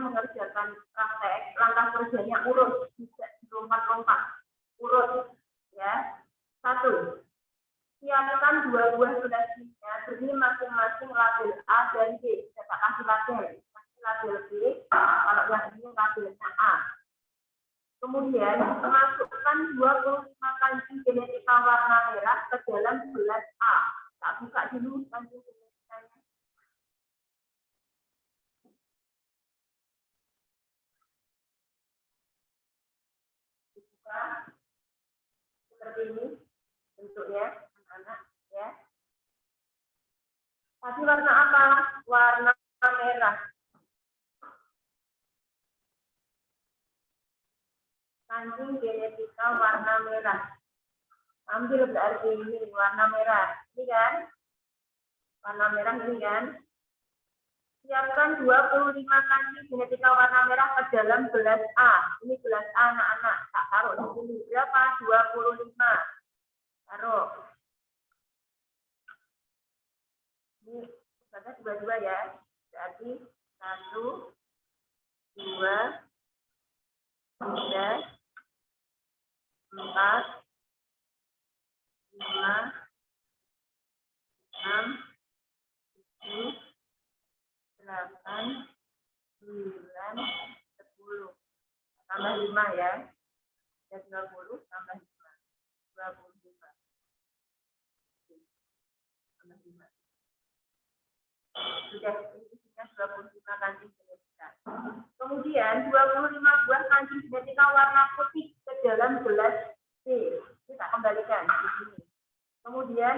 mengerjakan praktek, langkah kerjanya urut, tidak lompat-lompat. Urut ya. 1. Siapkan 2 buah gelas kimia, beri masing-masing label A dan B. Saya kasih label. Kasih label B, kalau yang ini labelnya A. Kemudian masukkan 25 kancing genetika warna merah ke dalam gelas A. Tak buka dulu kancing genetikanya. Dibuka seperti ini bentuknya, anak-anak ya. Tadi warna apa? Warna merah. Kancing genetika warna merah. Ambil berarti ini warna merah. Ini kan? Warna merah ini kan? Siapkan 25 kancing genetika warna merah ke dalam gelas A. Ini gelas A anak-anak. Tak taruh di sini. Berapa? 25. Taruh. Ini ada dua-dua ya. Berarti 1, 2, 3, 4, 5, 6, 7, 8, 9, 10. Tambah 5 ya. Ya 20 tambah 5. 25. Tambah 5. Sudah isinya 25 kancing genetika. Kemudian 25 buah kancing genetika warna putih ke dalam gelas C. Kita kembalikan di sini. Kemudian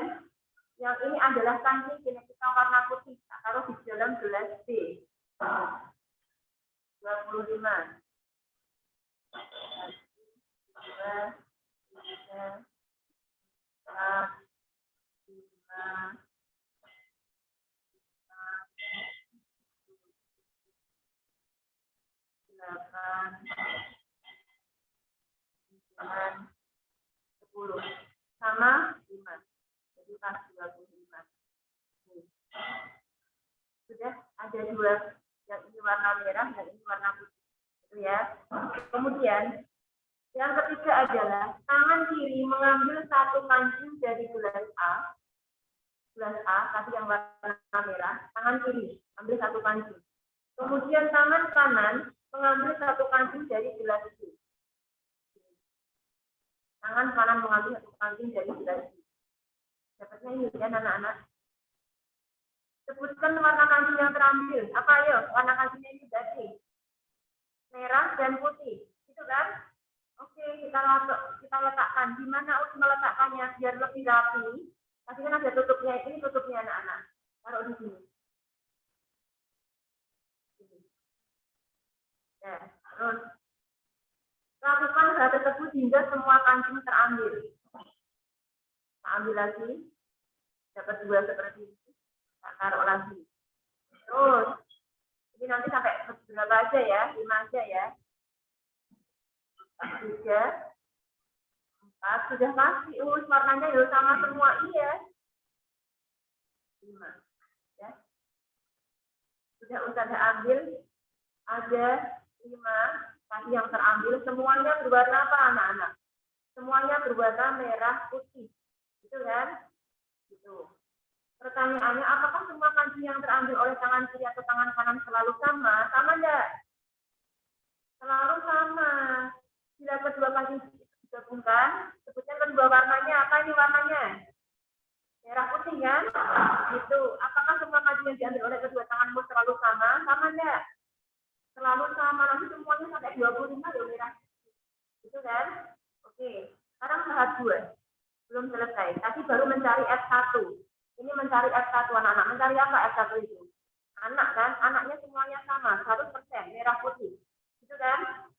yang ini adalah kancing genetika warna putih. Kita taruh di dalam gelas C. 25. 1, 2, 3, 4, 5, 8, 9, 10. Sama 5. Jadi pas 25. Sudah ada dua. Yang ini warna merah, yang ini warna putih. Itu ya. Kemudian yang ketiga adalah tangan kiri mengambil satu kancing dari gelas A. Gelas A, tadi yang warna merah. Tangan kiri ambil satu kancing. Kemudian tangan kanan mengambil satu kancing dari gelas B. Tangan kanan mengambil satu kancing dari gelas B. Dapatnya ini kan anak-anak. Sebutkan warna kancing yang terambil. Apa ayo? Warna kancingnya ini tadi. Merah dan putih. Itu kan? Oke, kita letakkan. Di mana harus meletakkannya biar lebih rapi? Tadi kan ada tutupnya. Ini tutupnya anak-anak. Taruh di sini. Ya, terus lakukan hal tersebut hingga semua kancing terambil. Kita ambil lagi. Dapat dua seperti ini. Kita taruh lagi. Terus ini nanti sampai berapa aja ya? 5 aja ya. 3, 4, sudah pasti. Warnanya ya sama semua, iya. 5. Ya. Sudah Ustazah ambil. Ada 5 tadi yang terambil. Semuanya berwarna apa anak-anak? Semuanya berwarna merah putih. Gitu kan? Gitu. Pertanyaannya, apakah semua kancing yang terambil oleh tangan kiri atau tangan kanan selalu sama? Sama enggak? Selalu sama. Bila kedua kancing digabungkan, sebutkan kedua warnanya. Apa ini warnanya? Merah putih kan? Gitu. Apakah semua kancing yang diambil oleh kedua tanganmu selalu sama? Sama enggak? Selalu sama. Nanti semuanya sampai 25 ya merah. Gitu kan? Oke. Sekarang tahap 2. Belum selesai. Tadi baru mencari F1. Ini mencari F1 anak-anak. Mencari apa F1 itu? Anak kan? Anaknya semuanya sama. 100% merah putih. Gitu kan?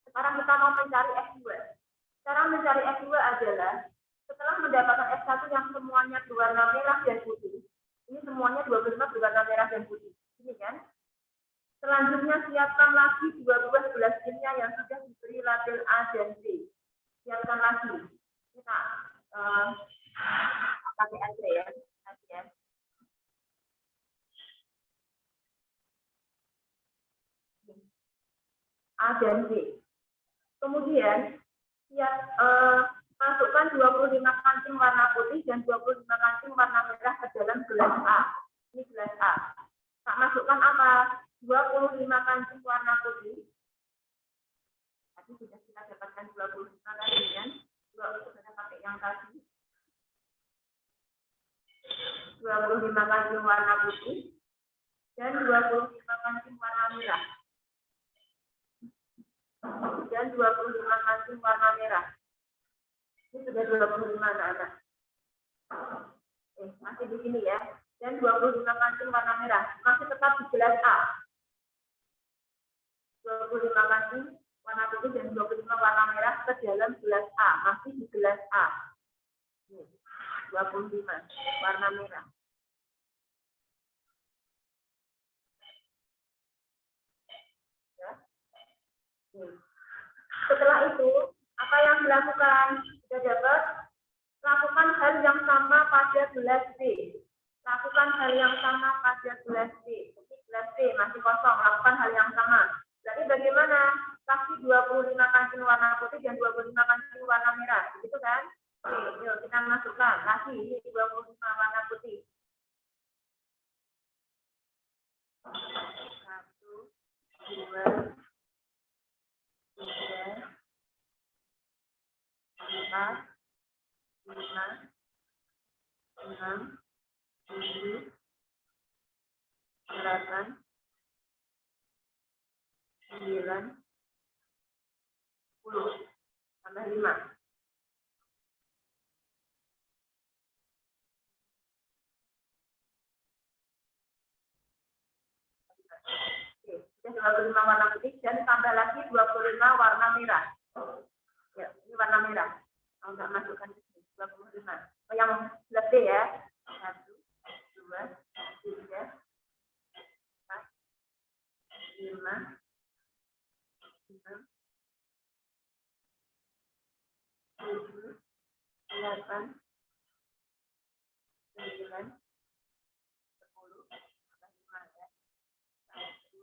Sekarang kita mau mencari F2. Cara mencari F2 adalah setelah mendapatkan F1 yang semuanya berwarna merah dan putih. Ini semuanya 25 berwarna merah dan putih. Ini kan? Selanjutnya siapkan lagi 2 buah gelas kimia yang sudah diberi label A dan B. Siapkan lagi. Kita pakai aja ya. A dan B. Kemudian masukkan 25 kancing warna putih dan 25 kancing warna merah ke dalam gelas A. Ini gelas A. Tak masukkan apa? 25 kancing warna putih. Tadi sudah kita dapatkan 25 tadi kan. Kita pakai yang tadi. 25 kancing warna putih dan 25 kancing warna merah. Dan 25 kancing warna merah. Ini sudah 25 anak-anak. Masih di sini ya. Dan 25 kancing warna merah. Masih tetap di gelas A. 25 kancing warna putih dan 25 warna merah ke dalam gelas A. Masih di gelas A. 25 warna merah. Ya. Setelah itu, apa yang dilakukan? Sudah dapat? Lakukan hal yang sama pada gelas B. Lakukan hal yang sama pada gelas B. Jadi gelas B masih kosong, lakukan hal yang sama. Jadi bagaimana? Kasih 25 kancing warna putih dan 25 kancing warna merah. Begitu kan? Oke, yuk kita masukkan. Kasih ini 25 warna putih. 1, 2, 3, 4, 5, 6, 7, 8, 9, 10, tambah 5. Oke, sudah 25 warna putih dan tambah lagi 25 warna merah. Ya, ini warna merah. Kalau nggak masukkan ke sini, 25. Oh, yang lebih ya. 1, 2, 3, 4, 5, 6, 7, 8, 9, 10, 5 ya. 1,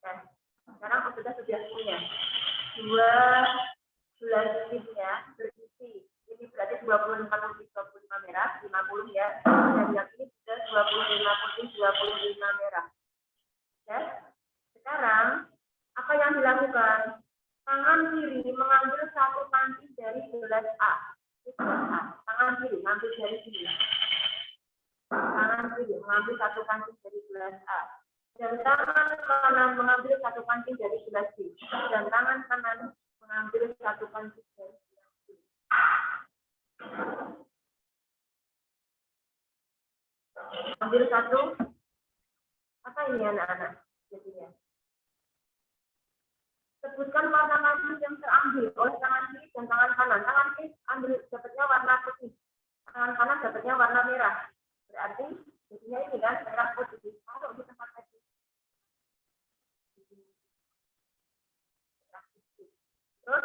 2. Sekarang sudah punya 2 gelas ya berisi. Ini berarti 25 putih, 25 merah, 50 ya. Dan yang ini sudah 25 putih, 25 merah. Ya. Sekarang apa yang dilakukan? Tangan kiri mengambil satu kancing dari gelas A. Ini gelas A. Tangan kiri mengambil dari sini. Tangan kiri mengambil satu kancing dari gelas A. Dan tangan kanan mengambil satu kancing dari gelas B. Dan tangan kanan mengambil satu kancing dari gelas B. Ambil satu. Apa ini anak-anak? Jadinya. Sebutkan warna kancing yang terambil oleh tangan kiri dan tangan kanan. Tangan kiri ambil dapatnya warna putih. Tangan kanan dapatnya warna merah. Berarti jadinya ini kan merah putih. Taruh di tempat tadi. Terus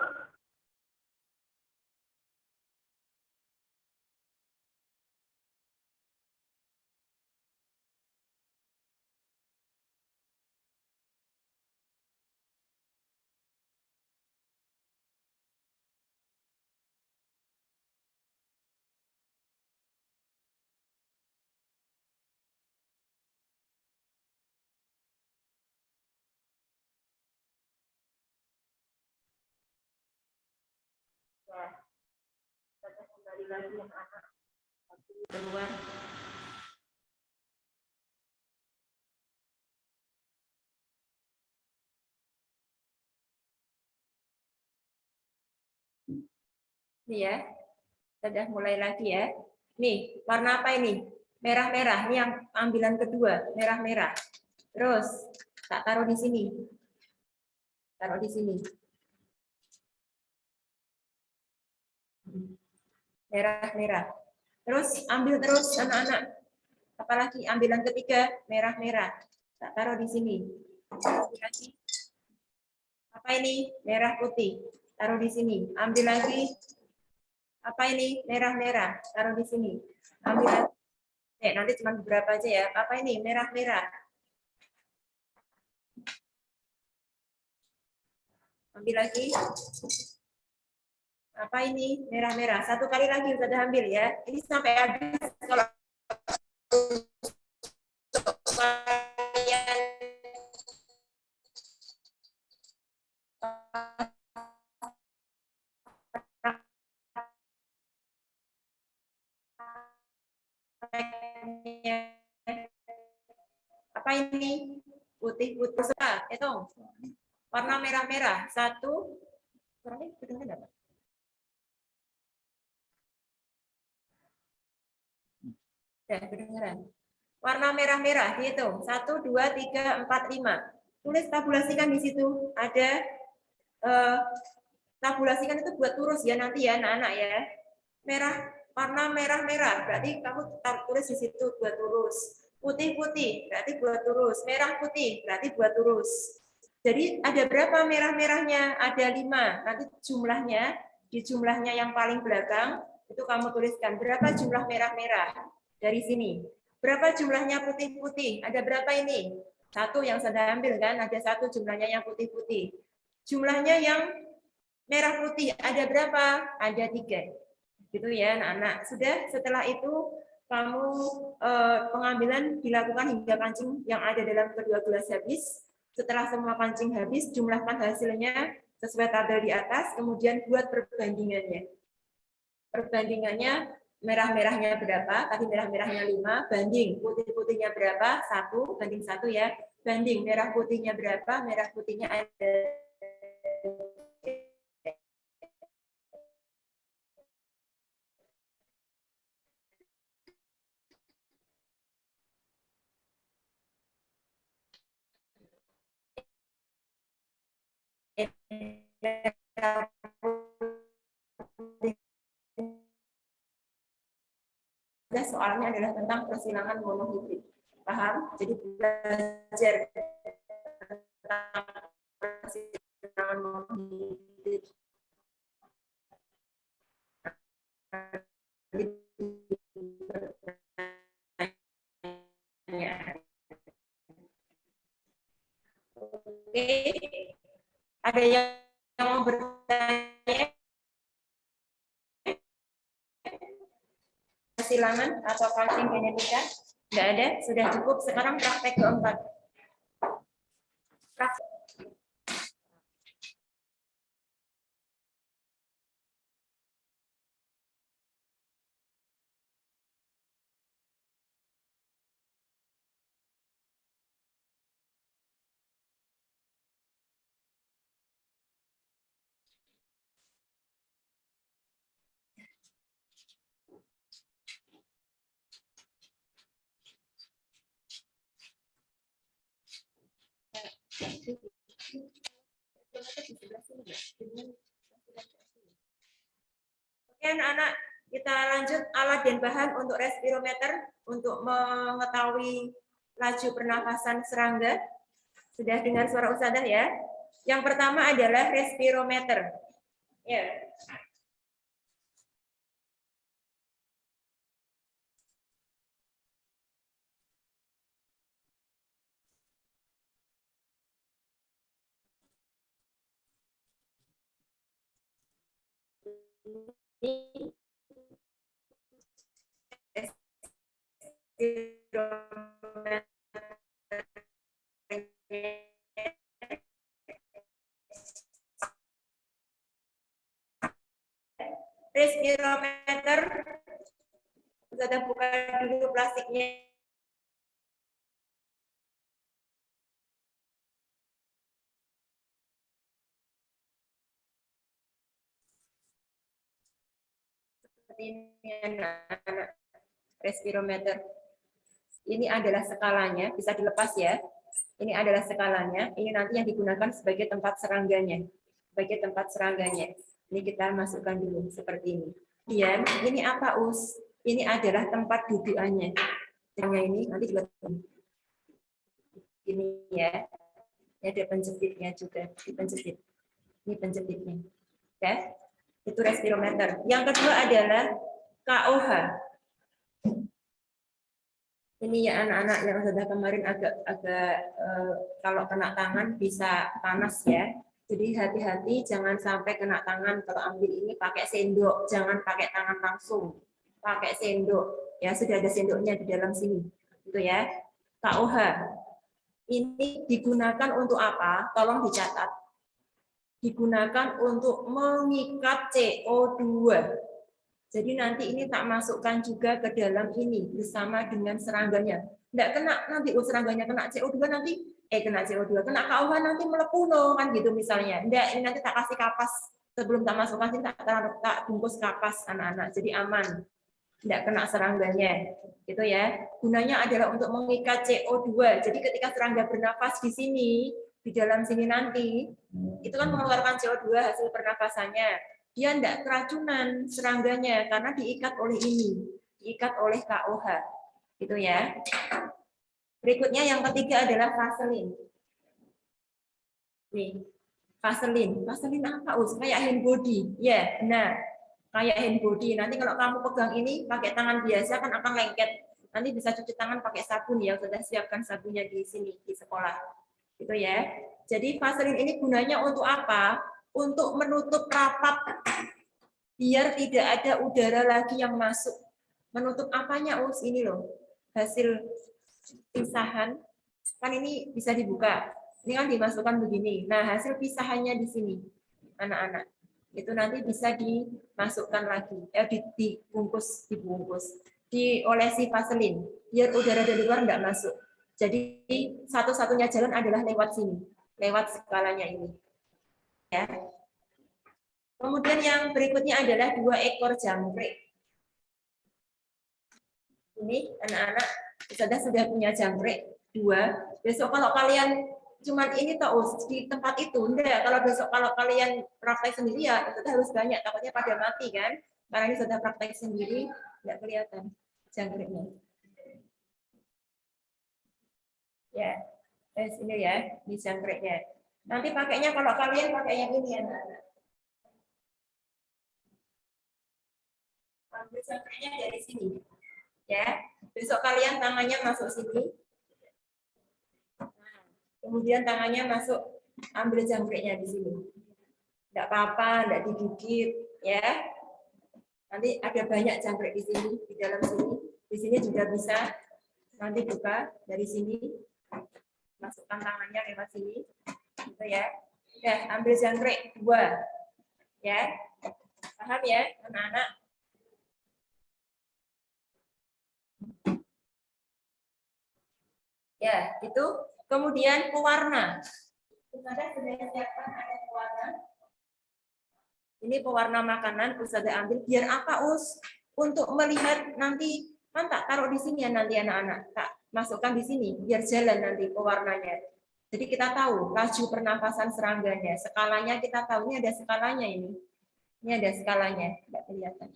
ya, kita kembali lagi yang anak keluar. Ini ya, sudah mulai lagi ya. Nih, warna apa ini? Merah-merah. Ini yang ambilan kedua, merah-merah. Terus, tak taruh di sini. Taruh di sini. Merah-merah. Terus, ambil terus anak-anak. Apalagi ambilan ketiga, merah-merah. Tak taruh di sini. Apa ini? Merah putih. Taruh di sini. Ambil lagi. Apa ini? Merah-merah. Taruh di sini. Ambil lagi. Nanti cuma beberapa aja ya. Apa ini? Merah-merah. Ambil lagi. Apa ini? Merah-merah. Satu kali lagi sudah ambil ya. Ini sampai habis. Kalau kalian Apa ini? Putih-putih. Hitung. Warna merah-merah. 1. Kurangnya kedengaran enggak? Ya, kedengaran. Warna merah-merah dihitung. 1, 2, 3, 4, 5. Tulis tabulasikan di situ. Ada tabulasikan itu buat turus ya nanti ya anak-anak ya. Merah, warna merah-merah berarti kamu tulis di situ buat turus. Putih-putih berarti buat turus. Merah putih berarti buat turus. Jadi ada berapa merah-merahnya? Ada 5. Nanti jumlahnya di jumlahnya yang paling belakang itu kamu tuliskan berapa jumlah merah-merah dari sini. Berapa jumlahnya putih-putih? Ada berapa ini? 1 yang saya ambil kan, ada 1 jumlahnya yang putih-putih. Jumlahnya yang merah putih ada berapa? Ada 3. Gitu ya anak-anak. Sudah setelah itu kamu pengambilan dilakukan hingga kancing yang ada dalam kedua gelas habis. Setelah semua kancing habis, jumlahkan hasilnya sesuai tabel di atas, kemudian buat perbandingannya. Perbandingannya merah-merahnya berapa? Tadi merah-merahnya 5, banding putih-putihnya berapa? 1, banding 1 ya. Banding merah putihnya berapa? Merah putihnya ada soalnya adalah tentang persilangan monohibrid. Paham? Jadi belajar tentang persilangan monohibrid. Oke. Ada yang mau bertanya? Persilangan atau kancing genetika? Tidak ada, sudah cukup. Sekarang praktek keempat. Praktek. Oke anak-anak, kita lanjut alat dan bahan untuk respirometer untuk mengetahui laju pernafasan serangga. Sudah dengar suara Ustadzah ya? Yang pertama adalah respirometer. Ya. Respirometer, sudah buka dulu plastiknya. Seperti ini anak-anak. Respirometer. Ini adalah skalanya, bisa dilepas ya. Ini adalah skalanya. Ini nanti yang digunakan sebagai tempat serangganya. Sebagai tempat serangganya. Ini kita masukkan dulu seperti ini. Kemudian ini apa Us? Ini adalah tempat dudukannya. Ini nanti juga ini ya. Ini ada penjepitnya juga, penjepit. Ini penjepitnya. Oke. Itu respirometer. Yang kedua adalah KOH. Ini ya anak-anak yang sudah kemarin agak kalau kena tangan bisa panas ya. Jadi hati-hati jangan sampai kena tangan. Kalau ambil ini pakai sendok, jangan pakai tangan langsung. Pakai sendok. Ya sudah ada sendoknya di dalam sini. Itu ya. KOH. Ini digunakan untuk apa? Tolong dicatat. digunakan untuk mengikat CO2. Jadi nanti ini tak masukkan juga ke dalam ini bersama dengan serangganya. Nggak kena nanti serangganya kena CO2 nanti kena CO2, kena KUH nanti melepuh kan gitu misalnya. Nggak, ini nanti tak kasih kapas sebelum tak masukkan sini tak bungkus kapas anak-anak. Jadi aman. Nggak kena serangganya. Gitu ya. Gunanya adalah untuk mengikat CO2. Jadi ketika serangga bernafas di sini, di dalam sini nanti, itu kan mengeluarkan CO2 hasil pernafasannya. Dia tidak keracunan serangganya karena diikat oleh ini, diikat oleh KOH. Gitu ya. Berikutnya yang ketiga adalah vaselin. Nih, vaselin. Vaselin apa, Us? Kayak hand body. Ya, benar. Kayak hand body. Nanti kalau kamu pegang ini pakai tangan biasa kan akan lengket. Nanti bisa cuci tangan pakai sabun ya, sudah siapkan sabunnya di sini di sekolah. Gitu ya. Jadi vaselin ini gunanya untuk apa? Untuk menutup rapat biar tidak ada udara lagi yang masuk. Menutup apanya, Us? Ini loh. Hasil pisahan. Kan ini bisa dibuka. Ini kan dimasukkan begini. Nah, hasil pisahannya di sini. Anak-anak. Itu nanti bisa dimasukkan lagi. Dibungkus. Diolesi vaselin. Biar udara dari luar enggak masuk. Jadi satu-satunya jalan adalah lewat sini, lewat skalanya ini. Ya. Kemudian yang berikutnya adalah 2 ekor jangkrik. Ini anak-anak sudah punya jangkrik 2. Besok kalau kalian cuman ini toh di tempat itu, enggak. Kalau besok kalau kalian praktek sendiri ya itu harus banyak, takutnya pada mati kan. Karena ini sudah praktek sendiri, enggak kelihatan jangkriknya. Ya, ini ya, di jangkriknya. Nanti pakainya kalau kalian pakai yang ini ya. Ambil jangkriknya dari sini. Ya, besok kalian tangannya masuk sini. Kemudian tangannya masuk, ambil jangkriknya di sini. Enggak apa-apa, enggak digigit, ya. Nanti ada banyak jangkrik di sini, di dalam sini. Di sini juga bisa. Nanti buka dari sini. Masukkan tangannya lewat sini, gitu ya. Ya, ambil jangkrik 2, ya. Paham ya, anak-anak? Ya, itu. Kemudian pewarna. Ustazah sudah siapkan ada pewarna. Ini pewarna makanan, Ustazah ambil. Biar apa, Us? Untuk melihat nanti, kan tak taruh di sini ya nanti anak-anak. Tak masukkan di sini, biar jalan nanti pewarnanya. Jadi kita tahu laju pernafasan serangganya. Skalanya kita tahu, ini ada skalanya ini. Ini ada skalanya, tidak kelihatan.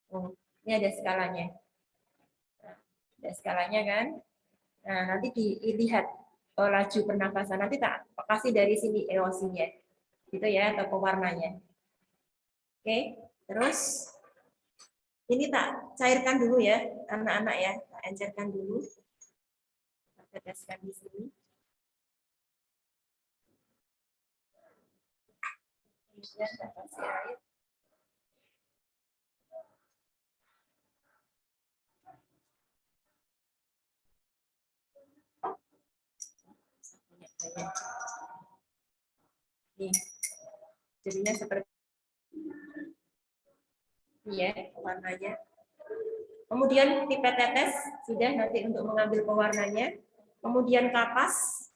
Oh, ini ada skalanya. Nah, ada skalanya kan? Nah, nanti dilihat laju pernafasan. Nanti tak kasih dari sini EOC-nya. Gitu ya, atau pewarnanya. Oke, terus ini tak cairkan dulu ya, anak-anak ya. Tak encerkan dulu. Teteskan di sini. Kemudian tak kasih air. Nih, jadinya seperti ini ya warnanya. Kemudian pipet tetes sudah nanti untuk mengambil pewarnanya. Kemudian kapas.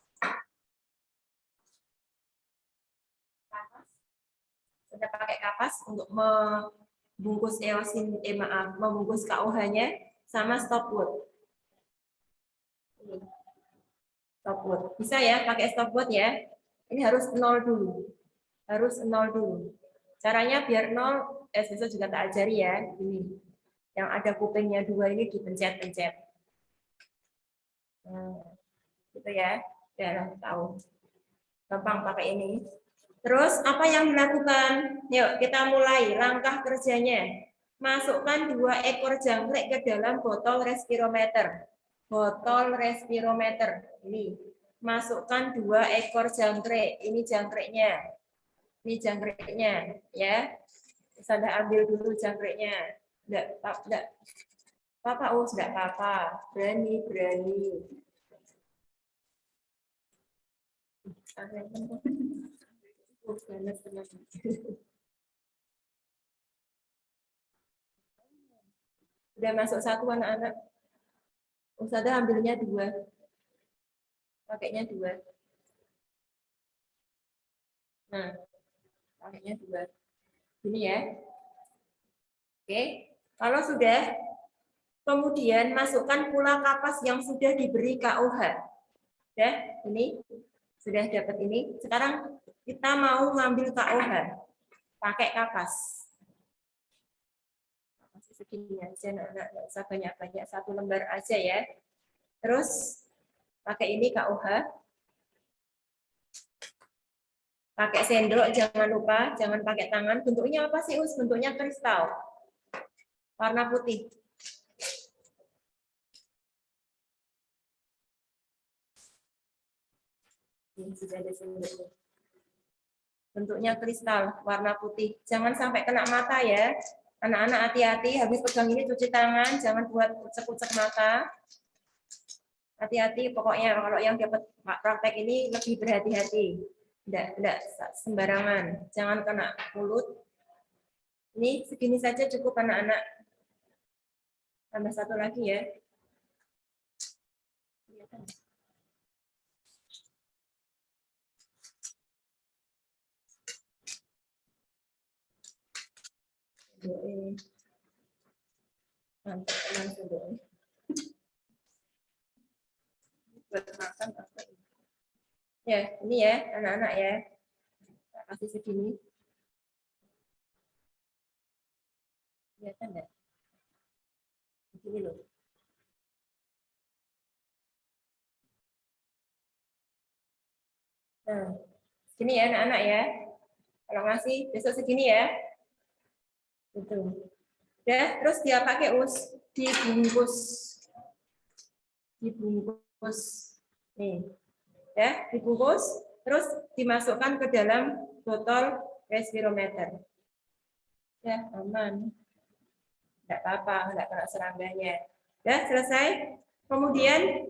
Sudah pakai kapas untuk membungkus eosin, membungkus KOH-nya sama stopwood. Stopwood. Bisa ya pakai stopwood ya. Ini harus 0 dulu. Harus 0 dulu. Caranya biar 0, besok juga tak ajari ya. Ini. Yang ada kupingnya 2 ini dipencet-pencet. Gitu ya. Ya, tahu. Gampang pakai ini. Terus apa yang dilakukan? Yuk kita mulai langkah kerjanya. Masukkan 2 ekor jangkrik ke dalam botol respirometer. Botol respirometer. Ini. Masukkan 2 ekor jangkrik. Ini jangkriknya. Ini jangkriknya, ya. Saya ambil dulu jangkriknya. Enggak. Apa, enggak apa-apa. Berani. panas tenang. Sudah masuk satu anak-anak. Ustazah ambilnya 2. Pakainya 2. Nah, pakainya 2. Ini ya. Oke. Kalau sudah, kemudian masukkan pula kapas yang sudah diberi KOH. Ya, ini sudah dapat ini. Sekarang kita mau ngambil KOH. Pakai kapas. Segini aja, anak-anak, nggak usah banyak-banyak, 1 lembar aja ya. Terus pakai ini KOH. Pakai sendok, jangan lupa, jangan pakai tangan. Bentuknya apa sih, Us? Bentuknya kristal. Warna putih. Ini sudah ada sendoknya. Bentuknya kristal, warna putih. Jangan sampai kena mata ya. Anak-anak hati-hati, habis pegang ini cuci tangan, jangan buat kucek-kucek mata. Hati-hati, pokoknya kalau yang dapat praktek ini lebih berhati-hati. Tidak sembarangan, jangan kena mulut. Ini segini saja cukup anak-anak. Tambah 1 lagi ya. Buat makan apa ini? Ya, ini ya anak-anak ya. Kasih segini. Kelihatan enggak? Begini loh. Nah, segini ya anak-anak ya. Kalau ngasih besok segini ya. Gitu. Udah, terus dia pakai dibungkus. Dibungkus. Nih. Ya, dibungkus, terus dimasukkan ke dalam botol respirometer. Ya, aman. Enggak apa-apa, enggak kena serangganya. Ya, selesai. Kemudian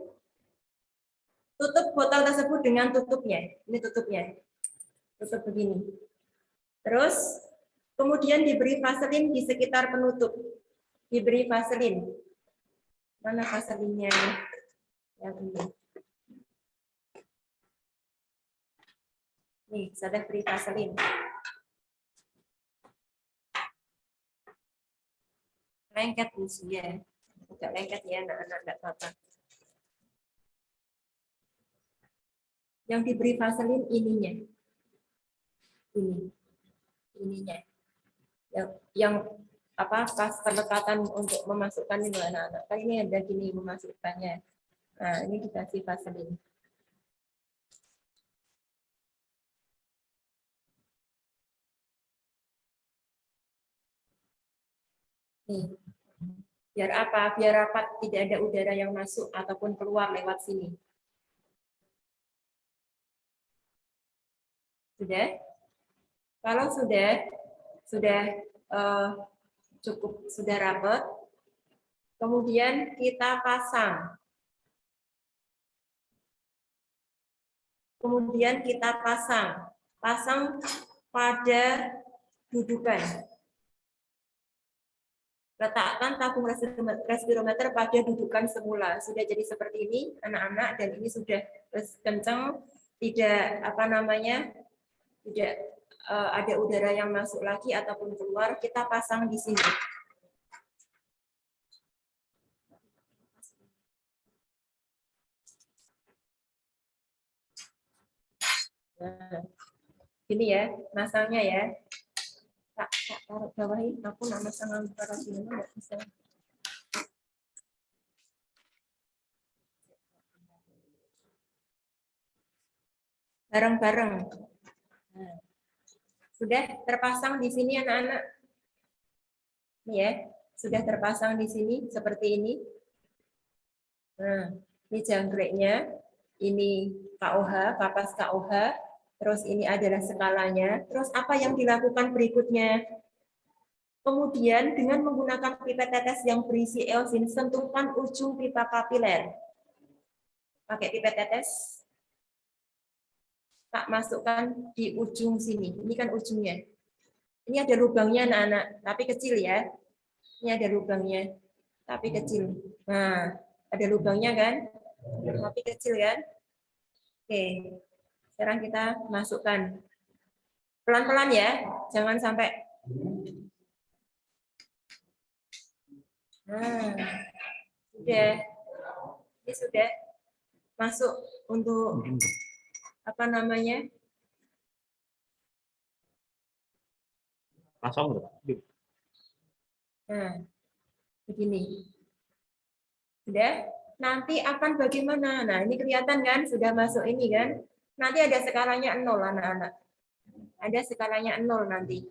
tutup botol tersebut dengan tutupnya. Ini tutupnya. Tutup begini. Terus kemudian diberi vaselin di sekitar penutup. Diberi vaselin. Mana vaselinnya? Yang ini. Nih, sudah beri vaselin. Lengket ya. Agak lengket ya anak-anak, enggak apa-apa. Yang diberi vaselin ininya. Ininya. Yang apa pas pendekatan untuk memasukkan ini anak-anak. Kan ini ada gini memasukkannya. Nah, ini dikasih vaselin. Nih. Biar apa? Biar rapat, tidak ada udara yang masuk ataupun keluar lewat sini. Sudah? Kalau sudah cukup, sudah rapat, kemudian kita pasang. Kemudian kita pasang pada dudukan. Letakkan tabung respirometer pada dudukan semula. Sudah jadi seperti ini, anak-anak, dan ini sudah kencang, tidak tidak ada udara yang masuk lagi ataupun keluar. Kita pasang di sini. Nah, ini ya, masangnya ya. Tak taruh bawahi, aku nak masang taruh sini nggak bisa. Bareng-bareng. Nah, sudah terpasang di sini anak-anak. Ini ya, sudah terpasang di sini seperti ini. Nah, ini jangkriknya, ini KOH, kapas KOH. Terus ini adalah skalanya. Terus apa yang dilakukan berikutnya? Kemudian dengan menggunakan pipet tetes yang berisi eosin, sentuhkan ujung pipa kapiler. Pakai pipet tetes. tak masukkan di ujung sini. Ini kan ujungnya. Ini ada lubangnya anak-anak, tapi kecil ya. Ini ada lubangnya, tapi kecil. Nah, ada lubangnya kan? Tapi kecil kan? Oke. Sekarang kita masukkan. Pelan-pelan ya, jangan sampai. Nah, sudah. Ini sudah masuk untuk apa namanya? Langsung. Nah, begini. Sudah? Nanti akan bagaimana? Nah, ini kelihatan kan? Sudah masuk ini kan? Nanti ada skalanya 0, anak-anak. Ada skalanya 0 nanti.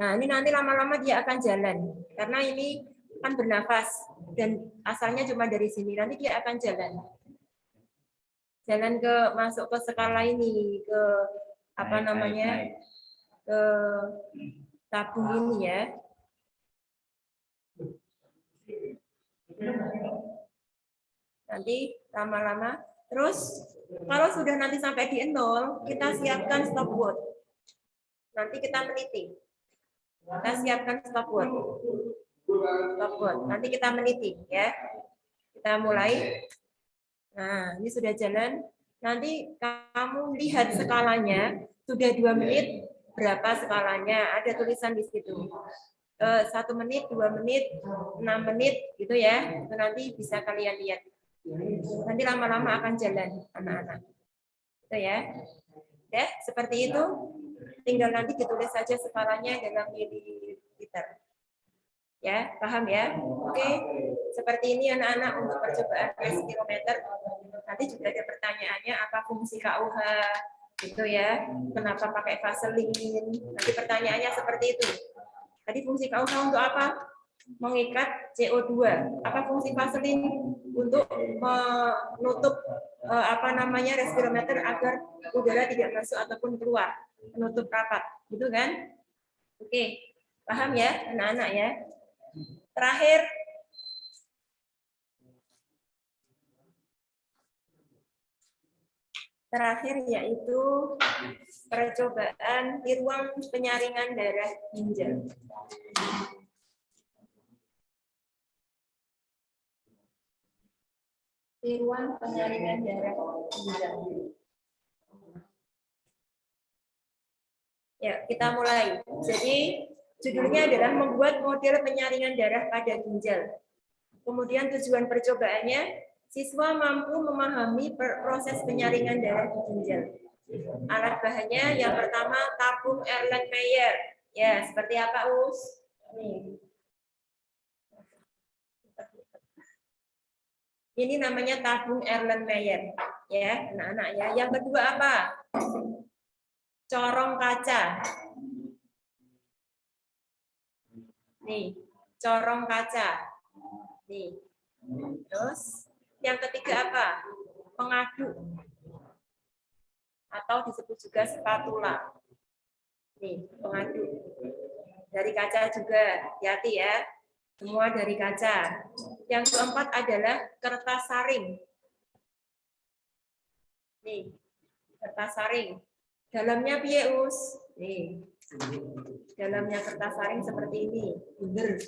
Nah, ini nanti lama-lama dia akan jalan. Karena ini kan bernafas. Dan asalnya cuma dari sini. Nanti dia akan jalan. Jalan masuk ke skala ini. Ke apa namanya? Ke tabung ini ya. Nanti lama-lama. Terus kalau sudah nanti sampai di 0, kita siapkan stopwatch. Nanti kita meniti. Kita siapkan stopwatch. Stopwatch. Nanti kita meniti ya. Kita mulai. Nah, ini sudah jalan. Nanti kamu lihat skalanya sudah 2 menit berapa skalanya. Ada tulisan di situ. 1 menit, 2 menit, 6 menit gitu ya. Itu nanti bisa kalian lihat. Nanti lama-lama akan jalan anak-anak. Itu ya. Ya, seperti itu. Tinggal nanti ditulis saja skalanya dalam mililiter. Ya, paham ya? Oke. Seperti ini anak-anak untuk percobaan respirometer. Nanti juga ada pertanyaannya apa fungsi KUH gitu ya. Kenapa pakai vaselin? Nanti pertanyaannya seperti itu. Tadi fungsi KUH untuk apa? Mengikat CO2. Apa fungsi vaselin? Untuk menutup apa namanya respirometer agar udara tidak masuk ataupun keluar, menutup rapat, gitu kan? Oke, paham ya anak-anak ya? Terakhir yaitu percobaan di ruang penyaringan darah ginjal. Di ruang penyaringan darah ginjal. Ya, kita mulai. Jadi judulnya adalah membuat model penyaringan darah pada ginjal. Kemudian tujuan percobaannya, siswa mampu memahami proses penyaringan darah di ginjal. Alat bahannya yang pertama tabung Erlenmeyer. Ya, seperti apa, Us? Nih. Ini namanya tabung Erlenmeyer, ya, anak-anak ya. Yang kedua apa? Corong kaca. Nih, corong kaca. Nih. Terus yang ketiga apa? Pengaduk. Atau disebut juga spatula. Nih, pengaduk. Dari kaca juga, hati-hati ya. Semua dari kaca. Yang keempat adalah kertas saring. Nih, kertas saring. Dalamnya piye, Us? Nih. Dalamnya kertas saring seperti ini. Bener.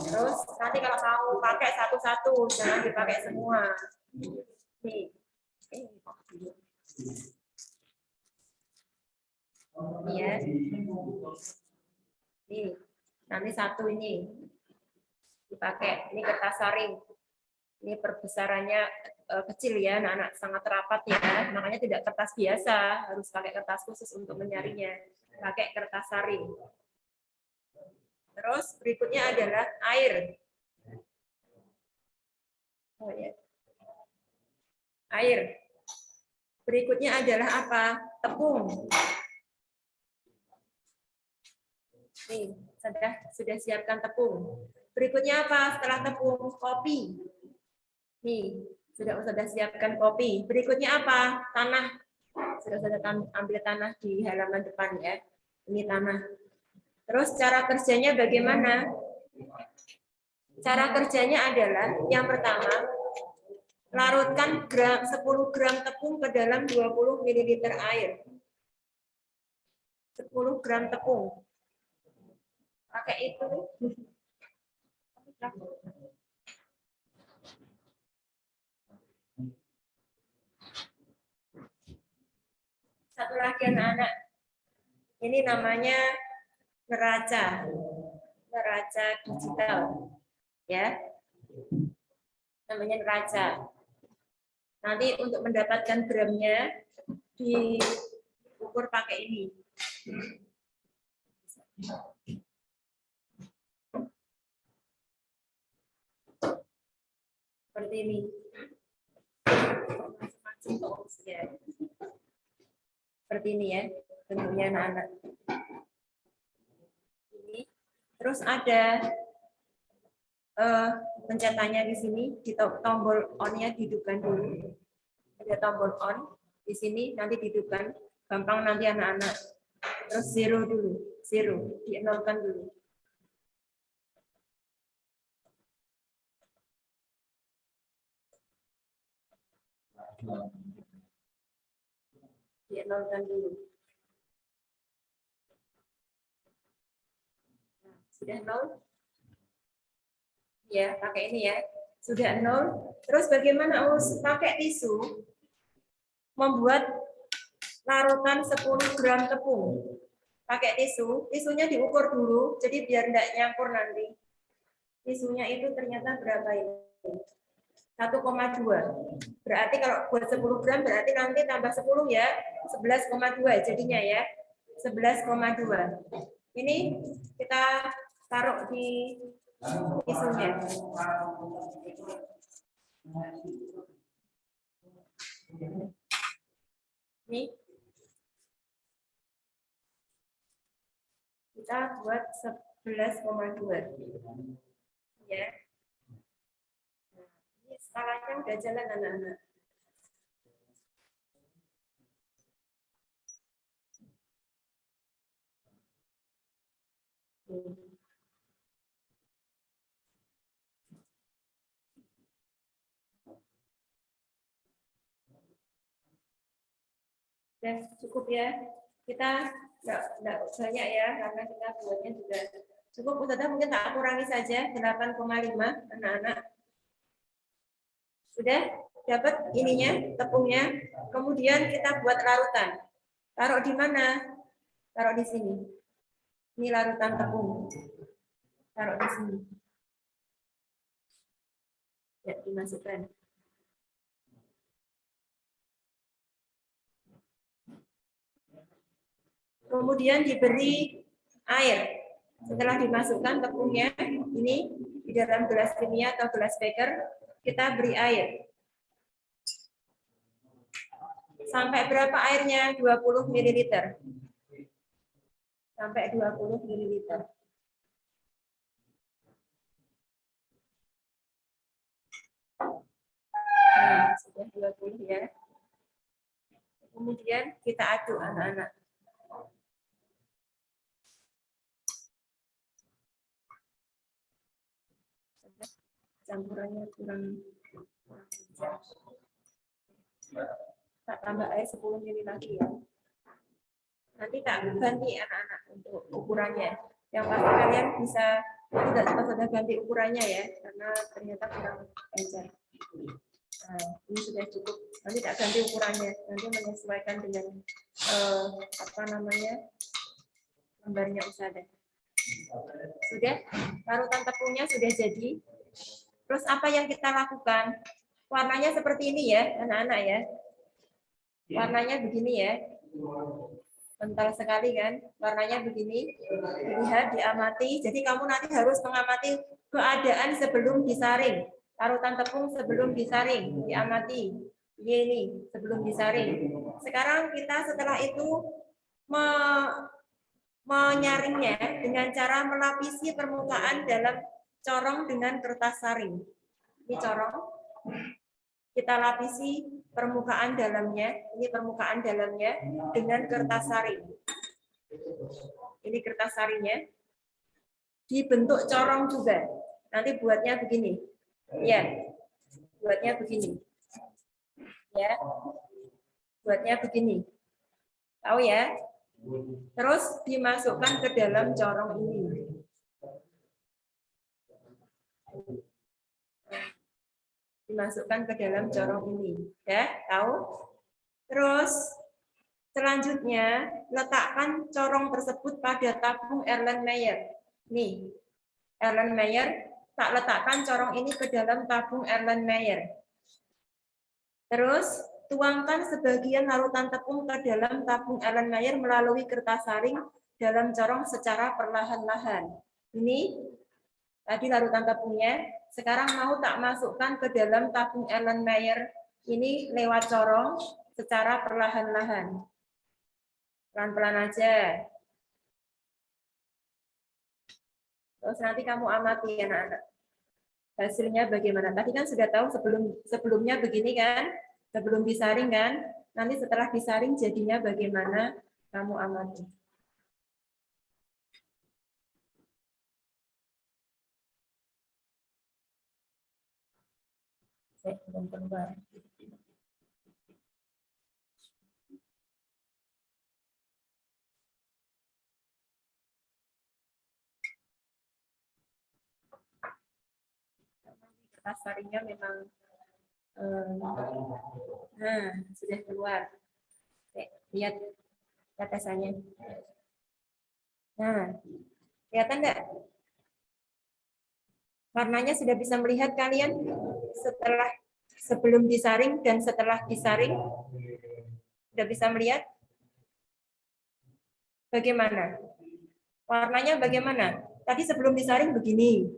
Terus nanti kalau kamu pakai satu-satu, jangan dipakai semua. Nih. Ya. Nih. Nanti satu ini dipakai. Ini kertas saring. Ini perbesarannya kecil ya, anak-anak sangat rapat ya. Makanya tidak kertas biasa, harus pakai kertas khusus untuk menyaringnya. Pakai kertas saring. Terus berikutnya adalah air. Oh ya. Air. Berikutnya adalah apa? Tepung. Nih, sudah siapkan tepung. Berikutnya apa? Setelah tepung, kopi. Nih, sudah siapkan kopi. Berikutnya apa? Tanah. Sudah ambil tanah di halaman depan ya. Ini tanah. Terus cara kerjanya bagaimana? Cara kerjanya adalah yang pertama, Larutkan 10 gram tepung ke dalam 20 ml air. 10 gram tepung. Pakai itu. Satu lagi anak-anak. Ini namanya neraca. Neraca digital. Ya. Namanya neraca. Nanti untuk mendapatkan gramnya diukur pakai ini. Seperti ini. Seperti ini ya, bentuknya anak-anak. Ini. Terus ada pencetannya di sini, di tombol on-nya dihidupkan dulu. Ada tombol on di sini, nanti dihidupkan. Gampang nanti anak-anak. Terus zero dulu, zero, dienolkan dulu. Dienolkan dulu. Nah, sudah nol? Ya, pakai ini ya. Sudah nol. Terus bagaimana pakai tisu membuat larutan 10 gram tepung. Pakai tisu, tisunya diukur dulu, jadi biar tidak nyampur nanti. Tisunya itu ternyata berapa ini? 1,2. Berarti kalau buat 10 gram berarti nanti tambah 10 ya, 11,2 jadinya ya. 11,2. Ini kita taruh di tisunya. Ini kita buat 11,2 ya. Ini skalanya udah jalan anak-anak. Sudah cukup ya. Kita enggak banyak ya, karena kita buatnya juga cukup. Ustazah mungkin tak kurangi saja 8,5 anak-anak. Sudah dapat ininya, tepungnya. Kemudian kita buat larutan. Taruh di mana? Taruh di sini. Ini larutan tepung. Taruh di sini. Ya, dimasukkan. Kemudian diberi air. Setelah dimasukkan tepungnya, ini di dalam gelas kimia atau gelas beker, kita beri air. Sampai berapa airnya? 20 ml. Sampai 20 ml. Nah, sudah 20 ya. Kemudian kita aduk anak-anak. Campurannya kurang tak tambah air 10 ml lagi ya. Nanti tak ganti anak-anak untuk ukurannya. Yang pasti kalian bisa sudah ganti ukurannya ya, karena ternyata kurang encer. Nah, ini sudah cukup. Nanti tak ganti ukurannya, nanti menyesuaikan dengan lembarnya Ustazah. Sudah, larutan tepungnya sudah jadi. Terus apa yang kita lakukan? Warnanya seperti ini ya, anak-anak ya. Warnanya begini ya. Kental sekali kan? Warnanya begini. Dilihat, diamati. Jadi kamu nanti harus mengamati keadaan sebelum disaring. Larutan tepung sebelum disaring, diamati. Ini sebelum disaring. Sekarang kita setelah itu menyaringnya dengan cara melapisi permukaan dalam corong dengan kertas saring. Ini corong. Kita lapisi permukaan dalamnya. Ini permukaan dalamnya dengan kertas saring. Ini kertas saringnya. Dibentuk corong juga. Nanti buatnya begini. Ya, buatnya begini. Ya, buatnya begini. Tahu ya? Terus dimasukkan ke dalam corong ini. Dimasukkan ke dalam corong ini. Ya, tahu? Terus selanjutnya letakkan corong tersebut pada tabung Erlenmeyer. Nih, Erlenmeyer, tak letakkan corong ini ke dalam tabung Erlenmeyer. Terus tuangkan sebagian larutan tepung ke dalam tabung Erlenmeyer melalui kertas saring dalam corong secara perlahan-lahan. Ini tadi larutan tepungnya. Sekarang mau tak masukkan ke dalam tabung Erlenmeyer ini lewat corong secara perlahan-lahan. Pelan-pelan aja. Terus nanti kamu amati anak-anak. Hasilnya bagaimana? Tadi kan sudah tahu sebelumnya begini kan? Sebelum disaring kan? Nanti setelah disaring jadinya bagaimana? Kamu amati. Saya belum keluar. Kertas saringnya memang sudah keluar. Lihat tetesannya. Nah, kelihatan enggak? Warnanya sudah bisa melihat kalian setelah sebelum disaring dan setelah disaring? Sudah bisa melihat? Bagaimana? Warnanya bagaimana? Tadi sebelum disaring begini.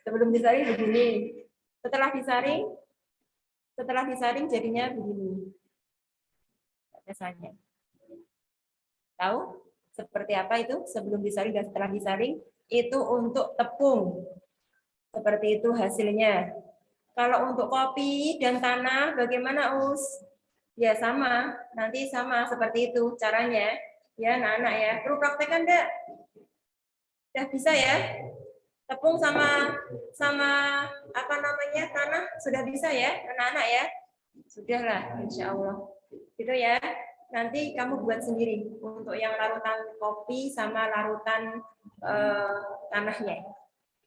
Sebelum disaring begini. Setelah disaring jadinya begini. Tetesannya. Tahu seperti apa itu sebelum disaring dan setelah disaring? Itu untuk tepung. Seperti itu hasilnya. Kalau untuk kopi dan tanah bagaimana, Us? Ya sama, nanti sama seperti itu caranya. Ya anak-anak ya. Perlu praktekkan enggak? Udah bisa ya? Tepung sama apa namanya tanah sudah bisa ya anak-anak ya? Sudahlah, insya Allah. Gitu ya. Nanti kamu buat sendiri untuk yang larutan kopi sama larutan tanahnya.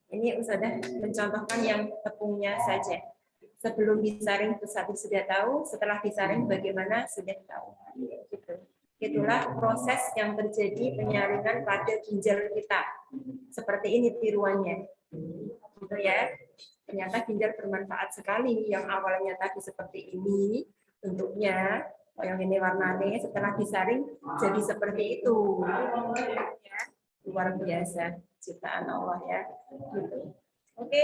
Ini sudah mencontohkan yang tepungnya saja. Sebelum disaring sudah tahu, setelah disaring bagaimana sudah tahu. Gitu. Itulah proses yang terjadi penyaringan pada ginjal kita. Seperti ini tiruannya. Gitu ya. Ternyata ginjal bermanfaat sekali. Yang awalnya tadi seperti ini bentuknya, yang ini warnanya, setelah disaring jadi seperti itu. Ya, luar biasa ciptaan Allah ya. Gitu. Oke.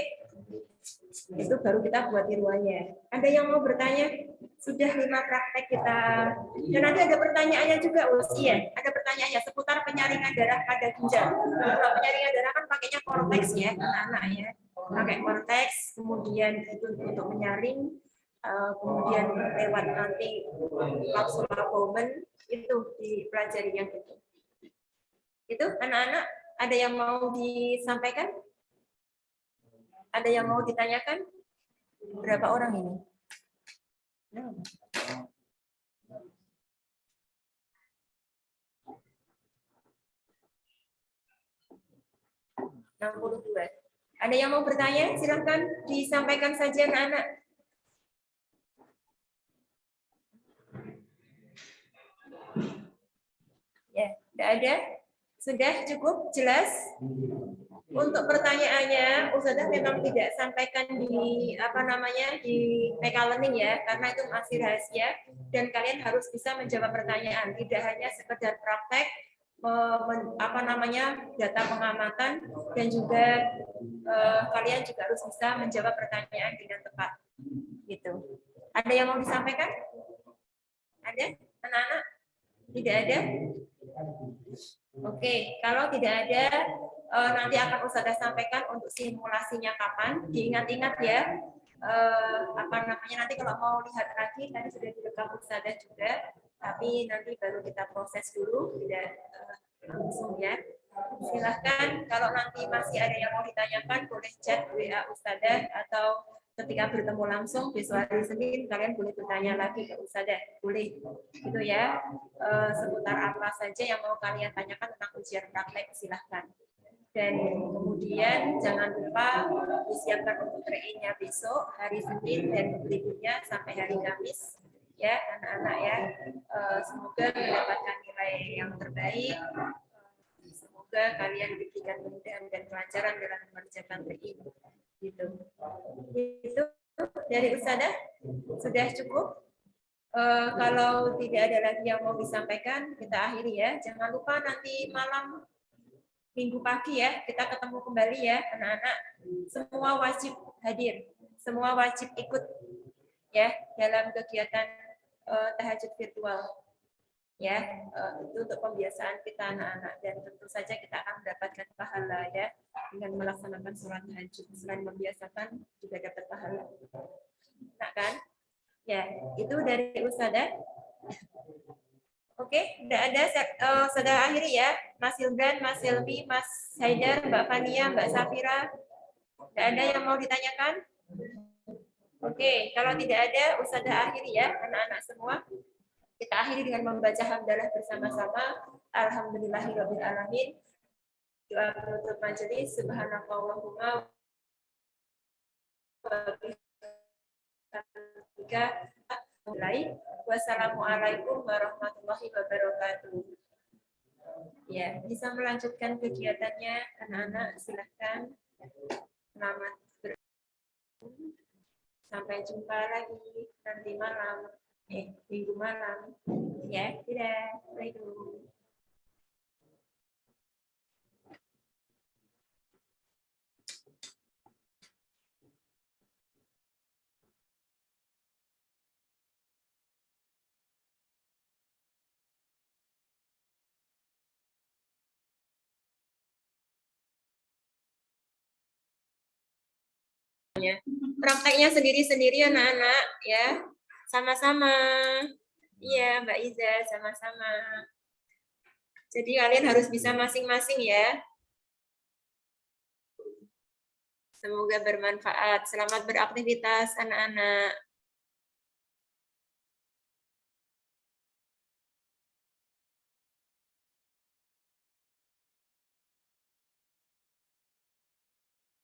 Itu baru kita buat tiruannya. Ada yang mau bertanya? Sudah 5 praktek kita. Dan nanti ada pertanyaannya juga, Iya, ada pertanyaannya seputar penyaringan darah pada ginjal. Kalau penyaringan darah kan pakainya Cortex ya, anak-anak ya. Pakai Cortex, kemudian itu untuk menyaring, kemudian lewat nanti kapsula Bowman itu dipelajari yang itu. Itu anak-anak ada yang mau disampaikan? Ada yang mau ditanyakan? Berapa orang ini? 62. Ada yang mau bertanya? Silakan disampaikan saja anak-anak. Ya, tidak ada? Sudah cukup jelas? Untuk pertanyaannya, Ustazah memang tidak sampaikan di di PK Learning ya, karena itu masih rahasia dan kalian harus bisa menjawab pertanyaan, tidak hanya sekedar praktek data pengamatan dan juga kalian juga harus bisa menjawab pertanyaan dengan tepat. Gitu. Ada yang mau disampaikan? Ada? Anak-anak? Tidak ada? Oke, kalau tidak ada nanti akan Ustazah sampaikan untuk simulasinya kapan. Diingat-ingat ya. Nanti kalau mau lihat lagi tadi sudah direkam Ustazah juga, tapi nanti baru kita proses dulu, tidak langsung ya. Silahkan kalau nanti masih ada yang mau ditanyakan boleh chat WA Ustazah atau ketika bertemu langsung besok hari Senin kalian boleh bertanya lagi ke Ustazah, boleh gitu ya. Seputar apa saja yang mau kalian tanyakan tentang ujian praktek silahkan. Dan kemudian jangan lupa disiapkan untuk trainingnya besok hari Senin dan berikutnya sampai hari Kamis ya anak-anak ya. Semoga mendapatkan nilai yang terbaik. Semoga kalian diberikan kemudahan dan kelancaran dalam mengerjakan training. Gitu. Itu dari Ustazah sudah cukup. Kalau tidak ada lagi yang mau disampaikan, kita akhiri ya. Jangan lupa nanti malam Minggu pagi ya, kita ketemu kembali ya anak-anak. Semua wajib hadir, semua wajib ikut ya dalam kegiatan tahajud virtual. Ya, itu untuk pembiasaan kita anak-anak dan tentu saja kita akan mendapatkan pahala ya dengan melaksanakan sholat tahajud. Selain membiasakan juga dapat pahala. Nah kan? Ya, itu dari Ustazah. Oke, udah ada saudara akhiri ya, Mas Hildan, Mas Helmi, Mas Haidar, Mbak Fania, Mbak Safira. Tidak ada yang mau ditanyakan? Oke, kalau tidak ada, Ustazah akhiri ya, anak-anak semua. Kita akhiri dengan membaca hamdalah bersama-sama. Alhamdulillahirabbil alamin. Doa penutup majelis. Subhanakallahumma wa bihamdika. Wassalamualaikum warahmatullahi wabarakatuh. Ya, bisa melanjutkan kegiatannya anak-anak, silahkan. Selamat sampai jumpa lagi nanti malam, minggu malam. Ya, tidak. Assalamualaikum. Prakteknya sendiri-sendiri anak-anak ya, sama-sama. Iya Mbak Iza, sama-sama. Jadi kalian harus bisa masing-masing ya. Semoga bermanfaat. Selamat beraktivitas anak-anak.